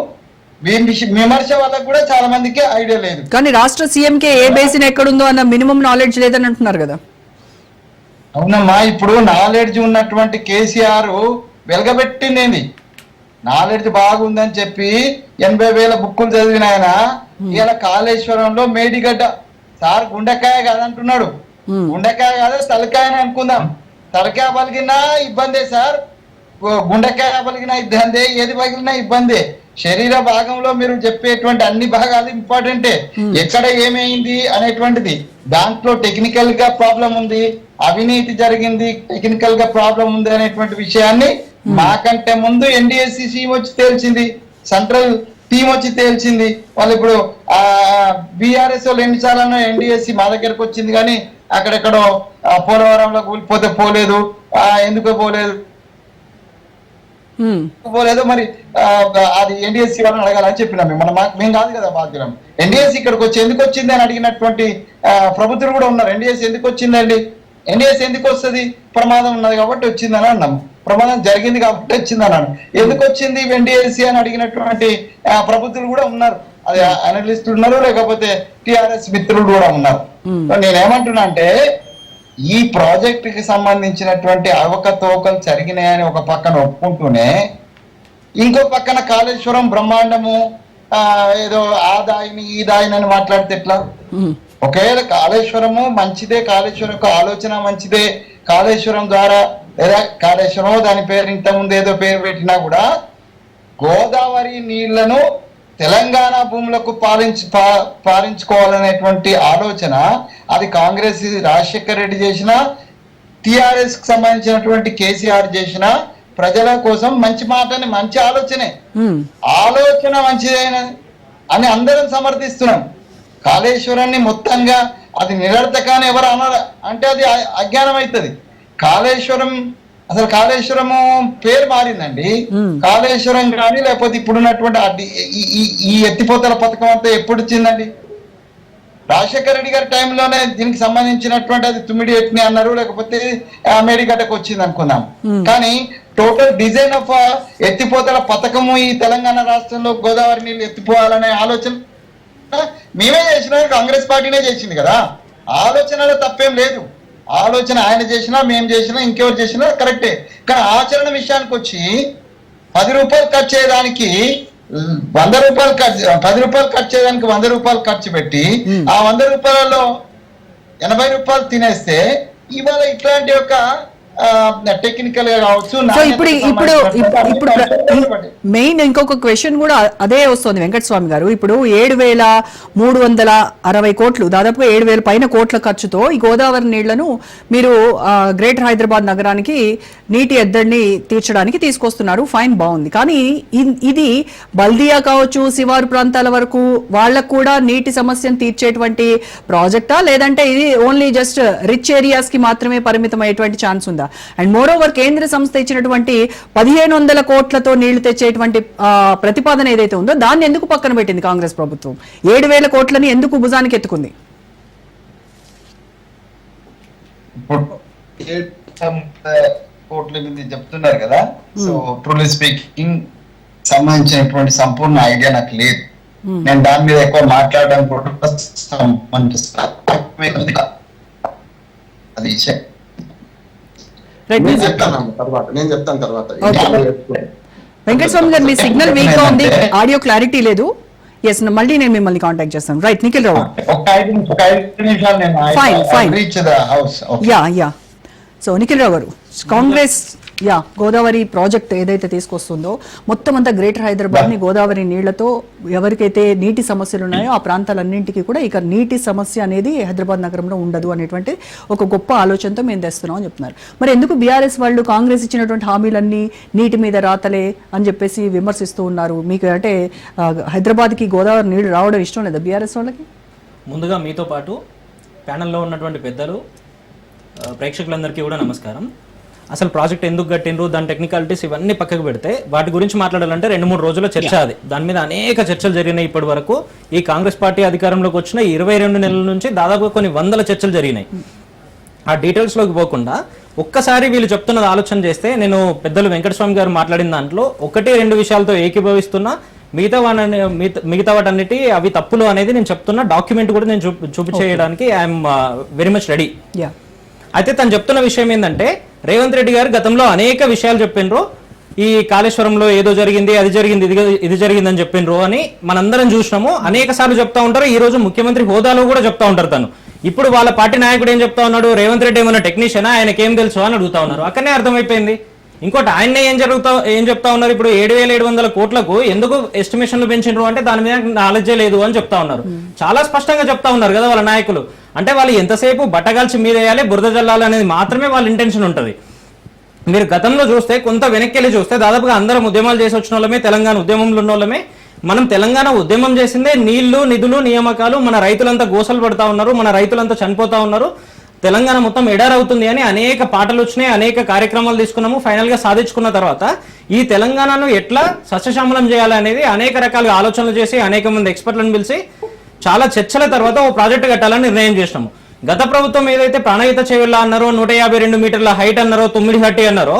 విమర్శ వాళ్ళకి కూడా చాలా మందికి ఐడియా లేదు. కానీ రాష్ట్ర సీఎంకే ఏ బేసిన్ ఎక్కడుందో అన్న మినిమం నాలెడ్జ్ లేదని అంటున్నారు కదా. అవునమ్మా, ఇప్పుడు నాలెడ్జ్ ఉన్నటువంటి కేసీఆర్ వెలగబెట్టింది. నాలెడ్జ్ బాగుందని చెప్పి 80,000 బుక్కులు చదివిన ఆయన ఇలా కాళేశ్వరంలో మేడిగడ్డ సార్ గుండెకాయ కాదంటున్నాడు. గుండెకాయ కాదు తలకాయ అని అనుకుందాం. తలకాయ పలిగినా ఇబ్బందే సార్, గుండెకాయ పలిగినా ఇబ్బందే, ఏది పగిలినా ఇబ్బందే. శరీర భాగంలో మీరు చెప్పేటువంటి అన్ని భాగాలు ఇంపార్టెంటే. ఎక్కడ ఏమైంది అనేటువంటిది, దాంట్లో టెక్నికల్ గా ప్రాబ్లం ఉంది, అవినీతి జరిగింది, టెక్నికల్ గా ప్రాబ్లం ఉంది అనేటువంటి విషయాన్ని మాకంటే ముందు ఎన్డీఎస్సీ టీం వచ్చి తేల్చింది, సెంట్రల్ టీం వచ్చి తేల్చింది. వాళ్ళు ఇప్పుడు బీఆర్ఎస్ వాళ్ళు ఎన్నిసార్లు ఎన్డీఎస్సీ మా దగ్గరకు వచ్చింది, కానీ అక్కడెక్కడో పోలవరంలో కూలిపోతే పోలేదు, ఎందుకో పోలేదు మరి అది ఎన్డీఎస్సీ వాళ్ళని అడగాలని చెప్పినాం. మేము కాదు కదా బాధ్యులం. ఎన్డీఎస్సీ ఇక్కడికి వచ్చి ఎందుకు వచ్చింది అని అడిగినటువంటి ప్రభుత్వం కూడా ఉన్నారు. ఎన్డీఎస్సీ ఎందుకు వచ్చిందండి, ఎన్డీఎస్సీ ఎందుకు వస్తుంది, ప్రమాదం ఉన్నది కాబట్టి వచ్చిందని అన్నాము, ప్రమాదం జరిగింది కాబట్టి వచ్చింది అన్నాను. ఎందుకు వచ్చింది ఎన్డీఎస్సీ అని అడిగినటువంటి ప్రభుత్వం కూడా ఉన్నారు, అది అనలిస్టులు ఉన్నారు, లేకపోతే టిఆర్ఎస్ మిత్రులు కూడా ఉన్నారు. నేనేమంటున్నా అంటే ఈ ప్రాజెక్ట్ కి సంబంధించినటువంటి అవకతవకలు జరిగినాయని ఒక పక్కన ఒప్పుకుంటూనే ఇంకో పక్కన కాళేశ్వరం బ్రహ్మాండము ఏదో ఆ దాయిని ఈ దాయిని అని మాట్లాడితే ఎట్లా? ఒకవేళ కాళేశ్వరము మంచిదే, కాళేశ్వరం యొక్క ఆలోచన మంచిదే, కాళేశ్వరం ద్వారా లేదా కాళేశ్వరం దాని పేరు ఇంత ముందు ఏదో పేరు పెట్టినా కూడా గోదావరి నీళ్లను తెలంగాణ భూములకు పాలించుకోవాలనేటువంటి ఆలోచన అది కాంగ్రెస్ రాజశేఖర రెడ్డి చేసిన, టిఆర్ఎస్ కి సంబంధించినటువంటి కేసీఆర్ చేసిన, ప్రజల కోసం మంచి మాటని మంచి ఆలోచన మంచిదైన అని అందరం సమర్థిస్తున్నాం. కాళేశ్వరాన్ని మొత్తంగా అది నిరర్థకాన్ని ఎవరు అన్నారు అంటే అది అజ్ఞానం అవుతుంది. అసలు కాళేశ్వరము పేరు మారిందండి. కాళేశ్వరం కానీ లేకపోతే ఇప్పుడున్నటువంటి ఈ ఎత్తిపోతల పథకం అంతా ఎప్పుడు వచ్చిందండి? రాజశేఖర రెడ్డి గారి టైంలోనే దీనికి సంబంధించినటువంటి అది తుమ్మిడి ఎట్ని అన్నారు, లేకపోతే మేడిగడ్డకు వచ్చింది అనుకుందాం. కానీ టోటల్ డిజైన్ ఆఫ్ ఎత్తిపోతల పథకము ఈ తెలంగాణ రాష్ట్రంలో గోదావరి నీళ్ళు ఎత్తిపోవాలనే ఆలోచన మేమే చేసినా, కాంగ్రెస్ పార్టీనే చేసింది కదా. ఆలోచనలో తప్పేం లేదు, ఆలోచన ఆయన చేసినా మేము చేసినా ఇంకెవరు చేసినా కరెక్టే. కానీ ఆచరణ విషయానికి వచ్చి 10 రూపాయలు ఖర్చు చేయడానికి 100 రూపాయలు 10 రూపాయలు ఖర్చు చేయడానికి 100 రూపాయలు ఖర్చు పెట్టి ఆ 100 రూపాయలలో 80 రూపాయలు తినేస్తే ఇవాళ ఇట్లాంటి ఒక టెక్నికల్ గా కావచ్చు. సో ఇప్పుడు మెయిన్ ఇంకొక క్వశ్చన్ కూడా అదే వస్తుంది వెంకటస్వామి గారు. ఇప్పుడు 7,360 కోట్లు, దాదాపుగా 7,000 పైన కోట్ల ఖర్చుతో ఈ గోదావరి నీళ్లను మీరు గ్రేటర్ హైదరాబాద్ నగరానికి నీటి ఎద్దడిని తీర్చడానికి తీసుకొస్తున్నారు. ఫైన్, బాగుంది. కానీ ఇది బల్దియా కావచ్చు, శివారు ప్రాంతాల వరకు వాళ్ళకు కూడా నీటి సమస్యను తీర్చేటువంటి ప్రాజెక్టా, లేదంటే ఇది ఓన్లీ జస్ట్ రిచ్ ఏరియాస్ కి మాత్రమే పరిమితం అయ్యేటువంటి ఛాన్స్ ఉందా? అండ్ మోర్ ఓవర్ కేంద్ర సంస్థ ఇచ్చినటువంటి 1,500 కోట్లతో నీళ్లు తెచ్చేటువంటి ప్రతిపాదన ఏదైతే ఉందో దాన్ని ఎందుకు పక్కన పెట్టింది కాంగ్రెస్ ప్రభుత్వం? 7,000 కోట్లని ఎందుకు భుజానికి ఎత్తుకుంది? కోట్ల మీద చెప్తున్నారు కదా. సో ట్రూలీ స్పీకింగ్ సంబంధించినటువంటి సంపూర్ణ ఐడియా నాకు లేదు. నేను దాని మీద ఎక్కువ మాట్లాడడం కూడా అది నేను చెప్తాను తర్వాత. వెంకటస్వామి గారు, మీ సిగ్నల్ వీక్ గా ఉంది, ఆడియో క్లారిటీ లేదు. ఎస్, మళ్ళీ నేను మిమ్మల్ని కాంటాక్ట్ చేస్తాను. రైట్, నిఖిల్ రావు. యా సో నిఖిల్ రావు గారు, కాంగ్రెస్ గోదావరి ప్రాజెక్ట్ ఏదైతే తీసుకొస్తుందో మొత్తం అంతా గ్రేటర్ హైదరాబాద్ ని గోదావరి నీళ్లతో ఎవరికైతే నీటి సమస్యలు ఉన్నాయో ఆ ప్రాంతాలన్నింటికి కూడా ఇక నీటి సమస్య అనేది హైదరాబాద్ నగరంలో ఉండదు అనేటువంటి ఒక గొప్ప ఆలోచనతో మేము తెస్తున్నాం అని చెప్తున్నారు. మరి ఎందుకు బీఆర్ఎస్ వాళ్ళు కాంగ్రెస్ ఇచ్చినటువంటి హామీలన్నీ నీటి మీద రాతలే అని చెప్పేసి విమర్శిస్తూ ఉన్నారు? మీకు అంటే హైదరాబాద్కి గోదావరి నీళ్లు రావడం ఇష్టం లేదా బీఆర్ఎస్ వాళ్ళకి? ముందుగా మీతో పాటు ప్యానెల్లో ఉన్నటువంటి పెద్దలు, ప్రేక్షకులందరికీ కూడా నమస్కారం. అసలు ప్రాజెక్ట్ ఎందుకు కట్టిండ్రు, దాని టెక్నికాలిటీస్ ఇవన్నీ పక్కకు పెడితే వాటి గురించి మాట్లాడాలంటే 2-3 రోజుల చర్చ అది. దాని మీద అనేక చర్చలు జరిగినాయి. ఇప్పటి వరకు ఈ కాంగ్రెస్ పార్టీ అధికారంలోకి వచ్చిన 22 నెలల నుంచి దాదాపుగా కొన్ని వందల చర్చలు జరిగినాయి. ఆ డీటెయిల్స్లోకి పోకుండా ఒక్కసారి వీళ్ళు చెప్తున్నది ఆలోచన చేస్తే, నేను పెద్దలు వెంకటస్వామి గారు మాట్లాడిన దాంట్లో 1-2 విషయాలతో ఏకీభవిస్తున్నా, మిగతా వాటన్నిటి అవి తప్పులు అనేది నేను చెప్తున్నా. డాక్యుమెంట్ కూడా నేను చూపించేయడానికి ఐఎమ్ వెరీ మచ్ రెడీ. అయితే తను చెప్తున్న విషయం ఏంటంటే, రేవంత్ రెడ్డి గారు గతంలో అనేక విషయాలు చెప్పిండ్రు. ఈ కాళేశ్వరంలో ఏదో జరిగింది, అది జరిగింది, ఇది జరిగింది అని చెప్పిండ్రు అని మనందరం చూసినాము. అనేక సార్లు చెప్తా ఉంటారు. ఈ రోజు ముఖ్యమంత్రి హోదాలో కూడా చెప్తా ఉంటారు తను. ఇప్పుడు వాళ్ళ పార్టీ నాయకుడు ఏం చెప్తా ఉన్నాడు, రేవంత్ రెడ్డి ఏమన్నా టెక్నీషియనా, ఆయనకేం తెలుసు అని అడుగుతా ఉన్నారు. అక్కడనే అర్థమైపోయింది. ఇంకోటి ఆయన్నే ఏం చెప్తా ఉన్నారు, ఇప్పుడు 7,700 కోట్లకు ఎందుకు ఎస్టిమేషన్లు పెంచిండ్రు అంటే దాని మీద నాలెడ్జే లేదు అని చెప్తా ఉన్నారు. చాలా స్పష్టంగా చెప్తా ఉన్నారు కదా వాళ్ళ నాయకులు. అంటే వాళ్ళు ఎంతసేపు బట్టగాల్చి మీద వేయాలి, బురద జల్లాలి అనేది మాత్రమే వాళ్ళ ఇంటెన్షన్ ఉంటుంది. మీరు గతంలో చూస్తే, కొంత వెనక్కి వెళ్ళి చూస్తే, దాదాపుగా అందరం ఉద్యమాలు చేసి వచ్చిన వాళ్ళమే, తెలంగాణ ఉద్యమంలో ఉన్న వాళ్ళమే. మనం తెలంగాణ ఉద్యమం చేసిందే నీళ్లు, నిధులు, నియామకాలు. మన రైతులంతా గోసలు పడతా ఉన్నారు, మన రైతులంతా చనిపోతా ఉన్నారు, తెలంగాణ మొత్తం ఎడారవుతుంది అని అనేక పాటలు వచ్చినాయి, అనేక కార్యక్రమాలు తీసుకున్నాము. ఫైనల్ గా సాధించుకున్న తర్వాత ఈ తెలంగాణను ఎట్లా సస్యశ్యామలం చేయాలి అనేది అనేక రకాలుగా ఆలోచనలు చేసి, అనేక మంది ఎక్స్పర్ట్లను పిలిచి చాలా చర్చల తర్వాత ఓ ప్రాజెక్టు కట్టాలని నిర్ణయం చేసినాము. గత ప్రభుత్వం ఏదైతే ప్రాణహిత చెరువుల అన్నారో, 152 మీటర్ల హైట్ అన్నారో, 9 హట్టి అన్నారో,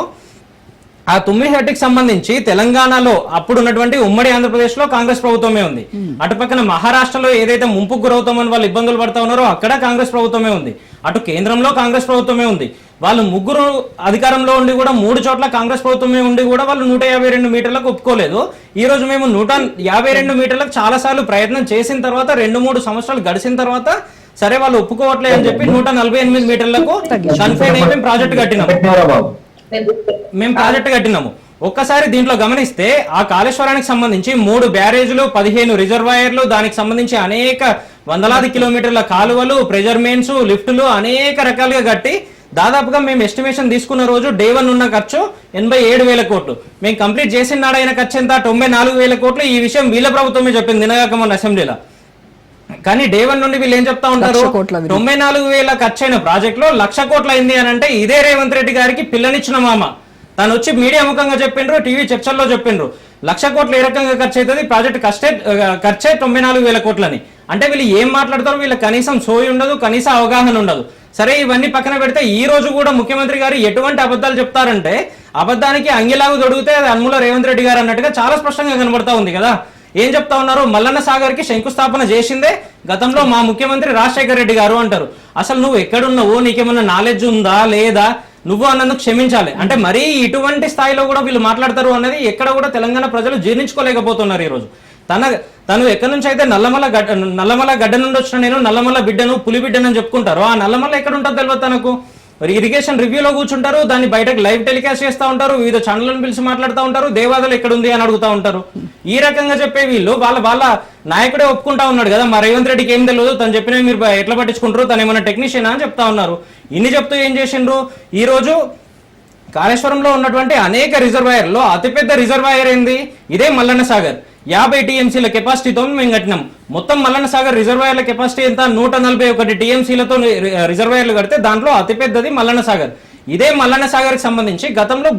ఆ 9 హట్టికి సంబంధించి తెలంగాణలో అప్పుడు ఉన్నటువంటి ఉమ్మడి ఆంధ్రప్రదేశ్ లో కాంగ్రెస్ ప్రభుత్వమే ఉంది. అటుపక్కన మహారాష్ట్రలో ఏదైతే ముంపుకు గురవుతామని వాళ్ళు ఇబ్బందులు పడతా ఉన్నారో అక్కడ కాంగ్రెస్ ప్రభుత్వమే ఉంది. అటు కేంద్రంలో కాంగ్రెస్ ప్రభుత్వమే ఉంది. వాళ్ళు ముగ్గురు అధికారంలో ఉండి కూడా 3 చోట్ల కాంగ్రెస్ ప్రభుత్వమే ఉండి కూడా వాళ్ళు 152 మీటర్లకు ఒప్పుకోలేదు. ఈ రోజు మేము 152 మీటర్లకు చాలా సార్లు ప్రయత్నం చేసిన తర్వాత 2-3 సంవత్సరాలు గడిచిన తర్వాత సరే వాళ్ళు ఒప్పుకోవట్లేదు అని చెప్పి 148 మీటర్లకు కన్ఫైన్ అయి మేము ప్రాజెక్టు కట్టినాము. ఒక్కసారి దీంట్లో గమనిస్తే ఆ కాళేశ్వరానికి సంబంధించి 3 బ్యారేజ్లు, 15 రిజర్వాయర్లు, దానికి సంబంధించి అనేక వందలాది కిలోమీటర్ల కాలువలు, ప్రెజర్ మెయిన్స్, లిఫ్టులు అనేక రకాలుగా కట్టి దాదాపుగా మేము ఎస్టిమేషన్ తీసుకున్న రోజు డే 1 ఉన్న ఖర్చు 87,000 కోట్లు. మేము కంప్లీట్ చేసిన నాడైన ఖర్చు ఎంత, 94,000 కోట్లు. ఈ విషయం వీళ్ళ ప్రభుత్వమే చెప్పింది నిన్నగాక మొన్న అసెంబ్లీలో. కానీ డే 1 నుండి వీళ్ళు ఏం చెప్తా ఉంటారు, 94,000 ఖర్చు అయిన ప్రాజెక్ట్ లో 1,00,000 కోట్లు అయింది అని అంటే ఇదే రేవంత్ రెడ్డి గారికి పిల్లనిచ్చిన మామ. తను వచ్చి మీడియా ముఖంగా చెప్పిండ్రు, టీవీ చర్చల్లో చెప్పిండ్రు 1,00,000 కోట్లు ఏ రకంగా ఖర్చు అవుతుంది, ప్రాజెక్ట్ ఖర్చే 94,000 కోట్లని. అంటే వీళ్ళు ఏం మాట్లాడతారు, వీళ్ళకి కనీసం సోయి ఉండదు, కనీస అవగాహన ఉండదు. సరే ఇవన్నీ పక్కన పెడితే ఈ రోజు కూడా ముఖ్యమంత్రి గారు ఎటువంటి అబద్ధాలు చెప్తారంటే, అబద్ధానికి అంగిలాగు దొడిగితే అది అన్ముల రేవంత్ రెడ్డి గారు అన్నట్టుగా చాలా స్పష్టంగా కనబడతా ఉంది కదా. ఏం చెప్తా ఉన్నారు, మల్లన్న సాగర్ కి శంకుస్థాపన చేసిందే గతంలో మా ముఖ్యమంత్రి రాజశేఖర రెడ్డి గారు అంటారు. అసలు నువ్వు ఎక్కడున్నావు, నీకేమన్నా నాలెడ్జ్ ఉందా లేదా, నువ్వు అన్నందుకు క్షమించాలి. అంటే మరీ ఇటువంటి స్థాయిలో కూడా వీళ్ళు మాట్లాడతారు అనేది ఎక్కడ కూడా తెలంగాణ ప్రజలు జీర్ణించుకోలేకపోతున్నారు. ఈ రోజు తను ఎక్కడి నుంచి అయితే నల్లమల గడ్డ నుండి వచ్చిన నేను నల్లమల బిడ్డను, పులి బిడ్డను అని చెప్పుకుంటారో, ఆ నల్లమల ఎక్కడ ఉంటుంది తెలియదు తనకు. ఇరిగేషన్ రివ్యూలో కూర్చుంటారు, దాన్ని బయటకు లైవ్ టెలికాస్ట్ చేస్తూ ఉంటారు, వివిధ ఛానళ్ళను పిలిచి మాట్లాడుతూ ఉంటారు, దేవాదాలు ఎక్కడుంది అని అడుగుతూ ఉంటారు. ఈ రకంగా చెప్పే వీళ్ళు వాళ్ళ నాయకుడే ఒప్పుకుంటా ఉన్నాడు కదా, మా రేవంత్ రెడ్డికి ఏం తెలియదు, తను చెప్పినవి మీరు ఎట్లా పట్టించుకుంటారు, తను ఏమైనా టెక్నీషియనా అని చెప్తా ఉన్నారు. ఇన్ని చెప్తూ ఏం చేసిండ్రు, ఈ రోజు కాళేశ్వరంలో ఉన్నటువంటి అనేక రిజర్వాయర్లో అతిపెద్ద రిజర్వాయర్ ఏంది, ఇదే మల్లన్న సాగర్. 50 టీఎంసీల కెపాసిటీతో మేము కట్టినాం. మొత్తం మల్లన్న సాగర్ రిజర్వాయర్ల కెపాసిటీ ఎంత, 141 టీఎంసీలతో రిజర్వాయర్లు కడితే దాంట్లో అతిపెద్దది మల్లన్న సాగర్. ఇదే మల్లన్న సాగర్కి సంబంధించి గతంలో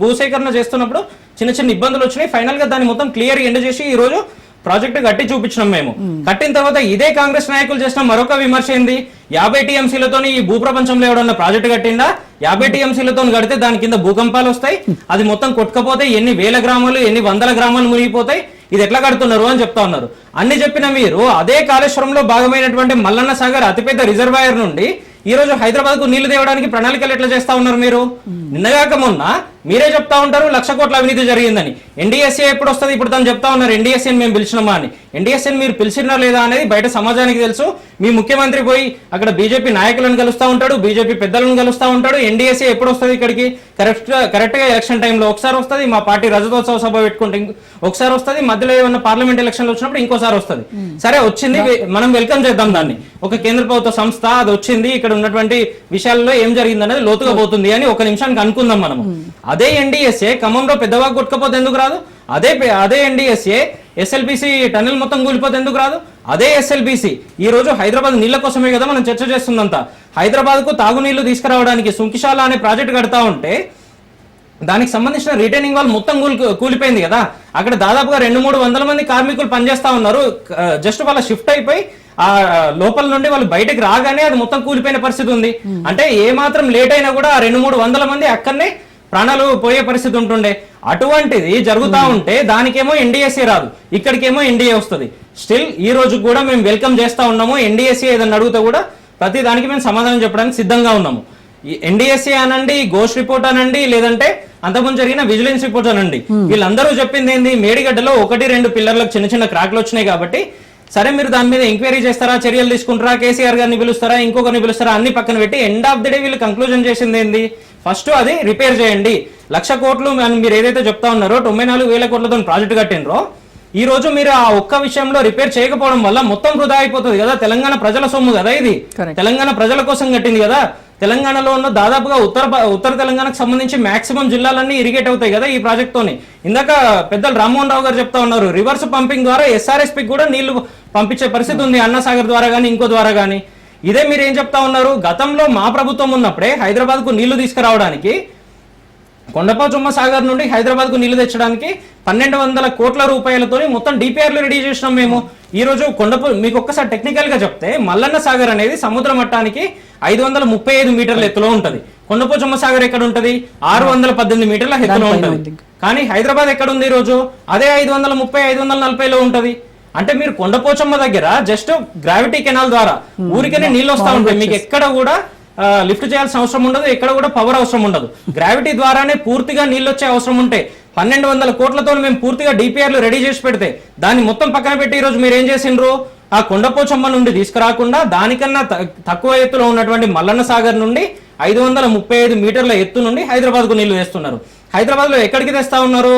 భూసేకరణ చేస్తున్నప్పుడు చిన్న చిన్న ఇబ్బందులు వచ్చినాయి. ఫైనల్ గా దాన్ని మొత్తం క్లియర్ ఎండ్ చేసి ఈ రోజు ప్రాజెక్టు కట్టి చూపించినాం మేము. కట్టిన తర్వాత ఇదే కాంగ్రెస్ నాయకులు చేసిన మరొక విమర్శ ఏంది, 50 టీఎంసీలతో ఈ భూప్రపంచంలో ఎవడన్నా ప్రాజెక్టు కట్టిందా, 50 టీఎంసీలతో కడితే దాని కింద భూకంపాలు వస్తాయి, అది మొత్తం కొట్టుకపోతే ఎన్ని వేల గ్రామాలు ఎన్ని వందల గ్రామాలు మునిగిపోతాయి, ఇది ఎట్లా కడుతున్నారు అని చెప్తా ఉన్నారు. అన్ని చెప్పిన మీరు అదే కాళేశ్వరంలో భాగమైనటువంటి మల్లన్న సాగర్ అతిపెద్ద రిజర్వాయర్ నుండి ఈ రోజు హైదరాబాద్ కు నీళ్లు తేవడానికి ప్రణాళికలు ఎట్లా చేస్తా ఉన్నారు మీరు? నిన్నగాక మొన్న మీరే చెప్తా ఉంటారు 1,00,000 కోట్ల అవినీతి జరిగిందని. ఎన్డీఎస్ఏ ఎప్పుడు వస్తుంది, ఇప్పుడు తను చెప్తా ఉన్నారు ఎన్డీఎస్ఏని మేము పిలిచినామా అని. ఎన్డీఎస్ఏని మీరు పిలిచినా లేదా అనేది బయట సమాజానికి తెలుసు. మీ ముఖ్యమంత్రి పోయి అక్కడ బీజేపీ నాయకులను కలుస్తా ఉంటాడు, బీజేపీ పెద్దలను కలుస్తా ఉంటాడు. ఎన్డీఎస్ఏ ఎప్పుడు వస్తుంది ఇక్కడికి? కరెక్ట్ గా ఎలక్షన్ టైంలో ఒకసారి వస్తుంది, మా పార్టీ రజతోత్సవ సభ పెట్టుకుంటే ఒకసారి వస్తుంది, మధ్యలో ఏమన్నా పార్లమెంట్ ఎలక్షన్లు వచ్చినప్పుడు ఇంకోసారి వస్తుంది. సరే వచ్చింది, మనం వెల్కమ్ చేద్దాం దాన్ని. ఒక కేంద్ర ప్రభుత్వ సంస్థ అది వచ్చింది, ఇక్కడ ఉన్నటువంటి విషయాల్లో ఏం జరిగింది అనేది లోతుగా పోతుంది అని ఒక నిమిషానికి అనుకుందాం మనము. అదే ఎన్డీఎస్ఏ ఖమ్మంలో పెద్దవాగు కొట్టుకపోతే ఎందుకు రాదు? అదే ఎన్డీఎస్ఏ ఎస్ఎల్బీసీ టన్నెల్ మొత్తం కూలిపోతే ఎందుకు రాదు? అదే ఎస్ఎల్బీసీ ఈ రోజు హైదరాబాద్ నీళ్ల కోసమే కదా మనం చర్చ చేస్తుందంతా. హైదరాబాద్ కు తాగునీళ్లు తీసుకురావడానికి సుంకిశాల అనే ప్రాజెక్ట్ కడతా ఉంటే దానికి సంబంధించిన రిటైనింగ్ వాల్ మొత్తం కూలిపోయింది కదా. అక్కడ దాదాపుగా 200-300 మంది కార్మికులు పనిచేస్తా ఉన్నారు. జస్ట్ వాళ్ళ షిఫ్ట్ అయిపోయి ఆ లోపల నుండి వాళ్ళు బయటకు రాగానే అది మొత్తం కూలిపోయిన పరిస్థితి ఉంది. అంటే ఏ మాత్రం లేట్ అయినా కూడా 200-300 మంది అక్కడనే ప్రాణాలు పోయే పరిస్థితి ఉంటుండే. అటువంటిది జరుగుతూ ఉంటే దానికేమో ఎన్డీఎస్ఏ రాదు, ఇక్కడికేమో ఎన్డీఏ వస్తుంది. స్టిల్ ఈ రోజు కూడా మేము వెల్కమ్ చేస్తా ఉన్నాము. ఎన్డీఎస్ఏ ఏదన్నా అడిగితే కూడా ప్రతి దానికి మేము సమాధానం చెప్పడానికి సిద్ధంగా ఉన్నాము. ఈ ఎన్డీఎస్ఏ అనండి, గోస్ట్ రిపోర్ట్ అనండి, లేదంటే అంతకుముందు జరిగిన విజిలెన్స్ రిపోర్ట్ అనండి, వీళ్ళందరూ చెప్పింది ఏంది, మేడిగడ్డలో 1-2 పిల్లర్లకు చిన్న చిన్న క్రాక్లు వచ్చినాయి కాబట్టి సరే మీరు దాని మీద ఎంక్వైరీ చేస్తారా, చర్యలు తీసుకుంటారా, కేసీఆర్ గారిని పిలుస్తారా, ఇంకొకరిని పిలుస్తారా, అన్ని పక్కన పెట్టి ఎండ్ ఆఫ్ ది డే వీళ్ళు కంక్లూజన్ చేసింది ఏంది, ఫస్ట్ అది రిపేర్ చేయండి. 1,00,000 కోట్లు మీరు ఏదైతే చెప్తా ఉన్నారో 94,000 కోట్లతో ప్రాజెక్టు కట్టినరో ఈ రోజు మీరు ఆ ఒక్క విషయంలో రిపేర్ చేయకపోవడం వల్ల మొత్తం వృధా అయిపోతుంది కదా. తెలంగాణ ప్రజల సొమ్ము కదా ఇది, తెలంగాణ ప్రజల కోసం కట్టింది కదా. తెలంగాణలో ఉన్న దాదాపుగా ఉత్తర తెలంగాణకు సంబంధించి మాక్సిమం జిల్లాలన్నీ ఇరిగేట్ అవుతాయి కదా ఈ ప్రాజెక్ట్ తోని. ఇందాక పెద్దలు రామ్మోహన్ రావు గారు చెప్తా ఉన్నారు, రివర్స్ పంపింగ్ ద్వారా ఎస్ఆర్ఎస్పి కూడా నీళ్లు పంపించే పరిస్థితి ఉంది, అన్నసాగర్ ద్వారా కానీ ఇంకో ద్వారా కానీ. ఇదే మీరు ఏం చెప్తా ఉన్నారు, గతంలో మా ప్రభుత్వం ఉన్నప్పుడే హైదరాబాద్ కు నీళ్లు తీసుకురావడానికి కొండపోచమ్మ సాగర్ నుండి హైదరాబాద్ కు నీళ్లు తెచ్చడానికి 1,200 కోట్ల రూపాయలతో మొత్తం డిపిఆర్లు రెడీ చేసినాం మేము. ఈ రోజు మీకు ఒక్కసారి టెక్నికల్ గా చెప్తే మల్లన్న సాగర్ అనేది సముద్ర మట్టానికి 535 మీటర్ల ఎత్తులో ఉంటది. కొండపోచమ్మ సాగర్ ఎక్కడ ఉంటది, 618 మీటర్ల ఎత్తులో ఉంటది. కానీ హైదరాబాద్ ఎక్కడ ఉంది ఈ రోజు, అదే 530-540లో ఉంటది. అంటే మీరు కొండపోచమ్మ దగ్గర జస్ట్ గ్రావిటీ కెనాల్ ద్వారా ఊరికనే నీళ్ళు వస్తా ఉంటాయి, మీకు ఎక్కడ కూడా లిఫ్ట్ చేయాల్సిన అవసరం ఉండదు, ఎక్కడ కూడా పవర్ అవసరం ఉండదు. గ్రావిటీ ద్వారానే పూర్తిగా నీళ్ళు వచ్చే అవసరం ఉంటే 1,200 కోట్లతో మేము పూర్తిగా డిపిఆర్లు రెడీ చేసి పెడితే దాన్ని మొత్తం పక్కన పెట్టి ఈరోజు మీరు ఏం చేసిండ్రు, ఆ కొండపోచమ్మ నుండి తీసుకురాకుండా దానికన్నా తక్కువ ఎత్తులో ఉన్నటువంటి మల్లన్న సాగర్ నుండి 535 మీటర్ల ఎత్తు నుండి హైదరాబాద్ కు నీళ్లు తెస్తున్నారు. హైదరాబాద్ లో ఎక్కడికి తెస్తా ఉన్నారు,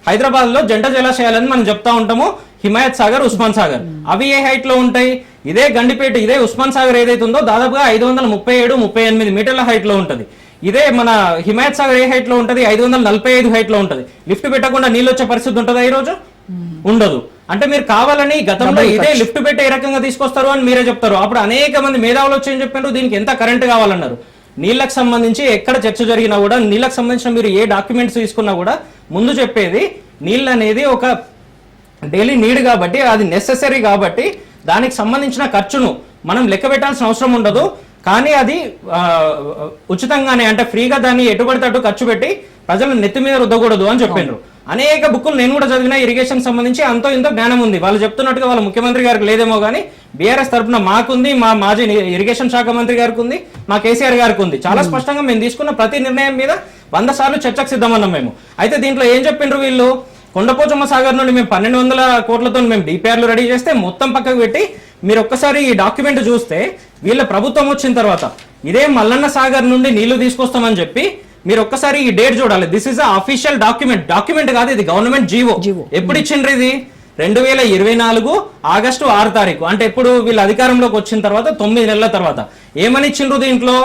హైదరాబాద్ లో జంట జలాశయాలని మనం చెప్తా ఉంటాము, హిమాయత్ సాగర్, ఉస్మాన్ సాగర్. అవి ఏ హైట్ లో ఉంటాయి, ఇదే గండిపేట, ఇదే ఉస్మాన్ సాగర్ ఏదైతే ఉందో దాదాపుగా 537-38 మీటర్ల హైట్ లో ఉంటది. ఇదే మన హిమాయత్ సాగర్ ఏ హైట్ లో ఉంటది, 545 హైట్ లో ఉంటది. లిఫ్ట్ పెట్టకుండా నీళ్ళు వచ్చే పరిస్థితి ఉంటుందా ఈ రోజు? ఉండదు. అంటే మీరు కావాలని గతంలో ఇదే లిఫ్ట్ పెట్టి ఏ రకంగా తీసుకొస్తారు అని మీరే చెప్తారు. అప్పుడు అనేక మంది మేధావులు వచ్చి ఏం చెప్పారు, దీనికి ఎంత కరెంట్ కావాలన్నారు. నీళ్ళకి సంబంధించి ఎక్కడ చర్చ జరిగినా కూడా, నీళ్ళకి సంబంధించిన మీరు ఏ డాక్యుమెంట్స్ తీసుకున్నా కూడా ముందు చెప్పేది నీళ్ళు అనేది ఒక డైలీ నీడ్ కాబట్టి, అది నెసెసరీ కాబట్టి దానికి సంబంధించిన ఖర్చును మనం లెక్క పెట్టాల్సిన అవసరం ఉండదు. కానీ అది ఉచితంగానే, అంటే ఫ్రీగా దాన్ని ఎటుబడితే అటు ఖర్చు పెట్టి ప్రజలు నెత్తి మీద రుద్దకూడదు అని చెప్పారు. అనేక బుక్కులు నేను కూడా చదివిన ఇరిగేషన్ సంబంధించి అంతో ఇంతో జ్ఞానం ఉంది. వాళ్ళు చెప్తున్నట్టుగా వాళ్ళ ముఖ్యమంత్రి గారికి లేదేమో కానీ బీఆర్ఎస్ తరఫున మాకుంది, మా మాజీ ఇరిగేషన్ శాఖ మంత్రి గారికి ఉంది, మా కేసీఆర్ గారికి ఉంది. చాలా స్పష్టంగా మేము తీసుకున్న ప్రతి నిర్ణయం మీద 100 సార్లు చర్చకు సిద్ధమన్నాం మేము. అయితే దీంట్లో ఏం చెప్పిండ్రు వీళ్ళు, కొండపోచమ్మ సాగర్ నుండి మేము 1,200 కోట్లతో మేము డిపిఆర్లు రెడీ చేస్తే మొత్తం పక్కకు పెట్టి మీరు ఒక్కసారి ఈ డాక్యుమెంట్ చూస్తే వీళ్ళ ప్రభుత్వం వచ్చిన తర్వాత ఇదే మల్లన్న సాగర్ నుండి నీళ్లు తీసుకొస్తామని చెప్పి మీరు ఒక్కసారి ఈ డేట్ చూడాలి. దిస్ ఇస్ అఫీషియల్ డాక్యుమెంట్ కాదు, ఇది గవర్నమెంట్ జీవో. ఎప్పుడు ఇచ్చిండ్రు ఇది? 2024 ఆగస్టు 6 తారీఖు. అంటే ఎప్పుడు వీళ్ళు అధికారంలోకి వచ్చిన తర్వాత 9 నెలల తర్వాత. ఏమని ఇచ్చిండ్రు దీంట్లో?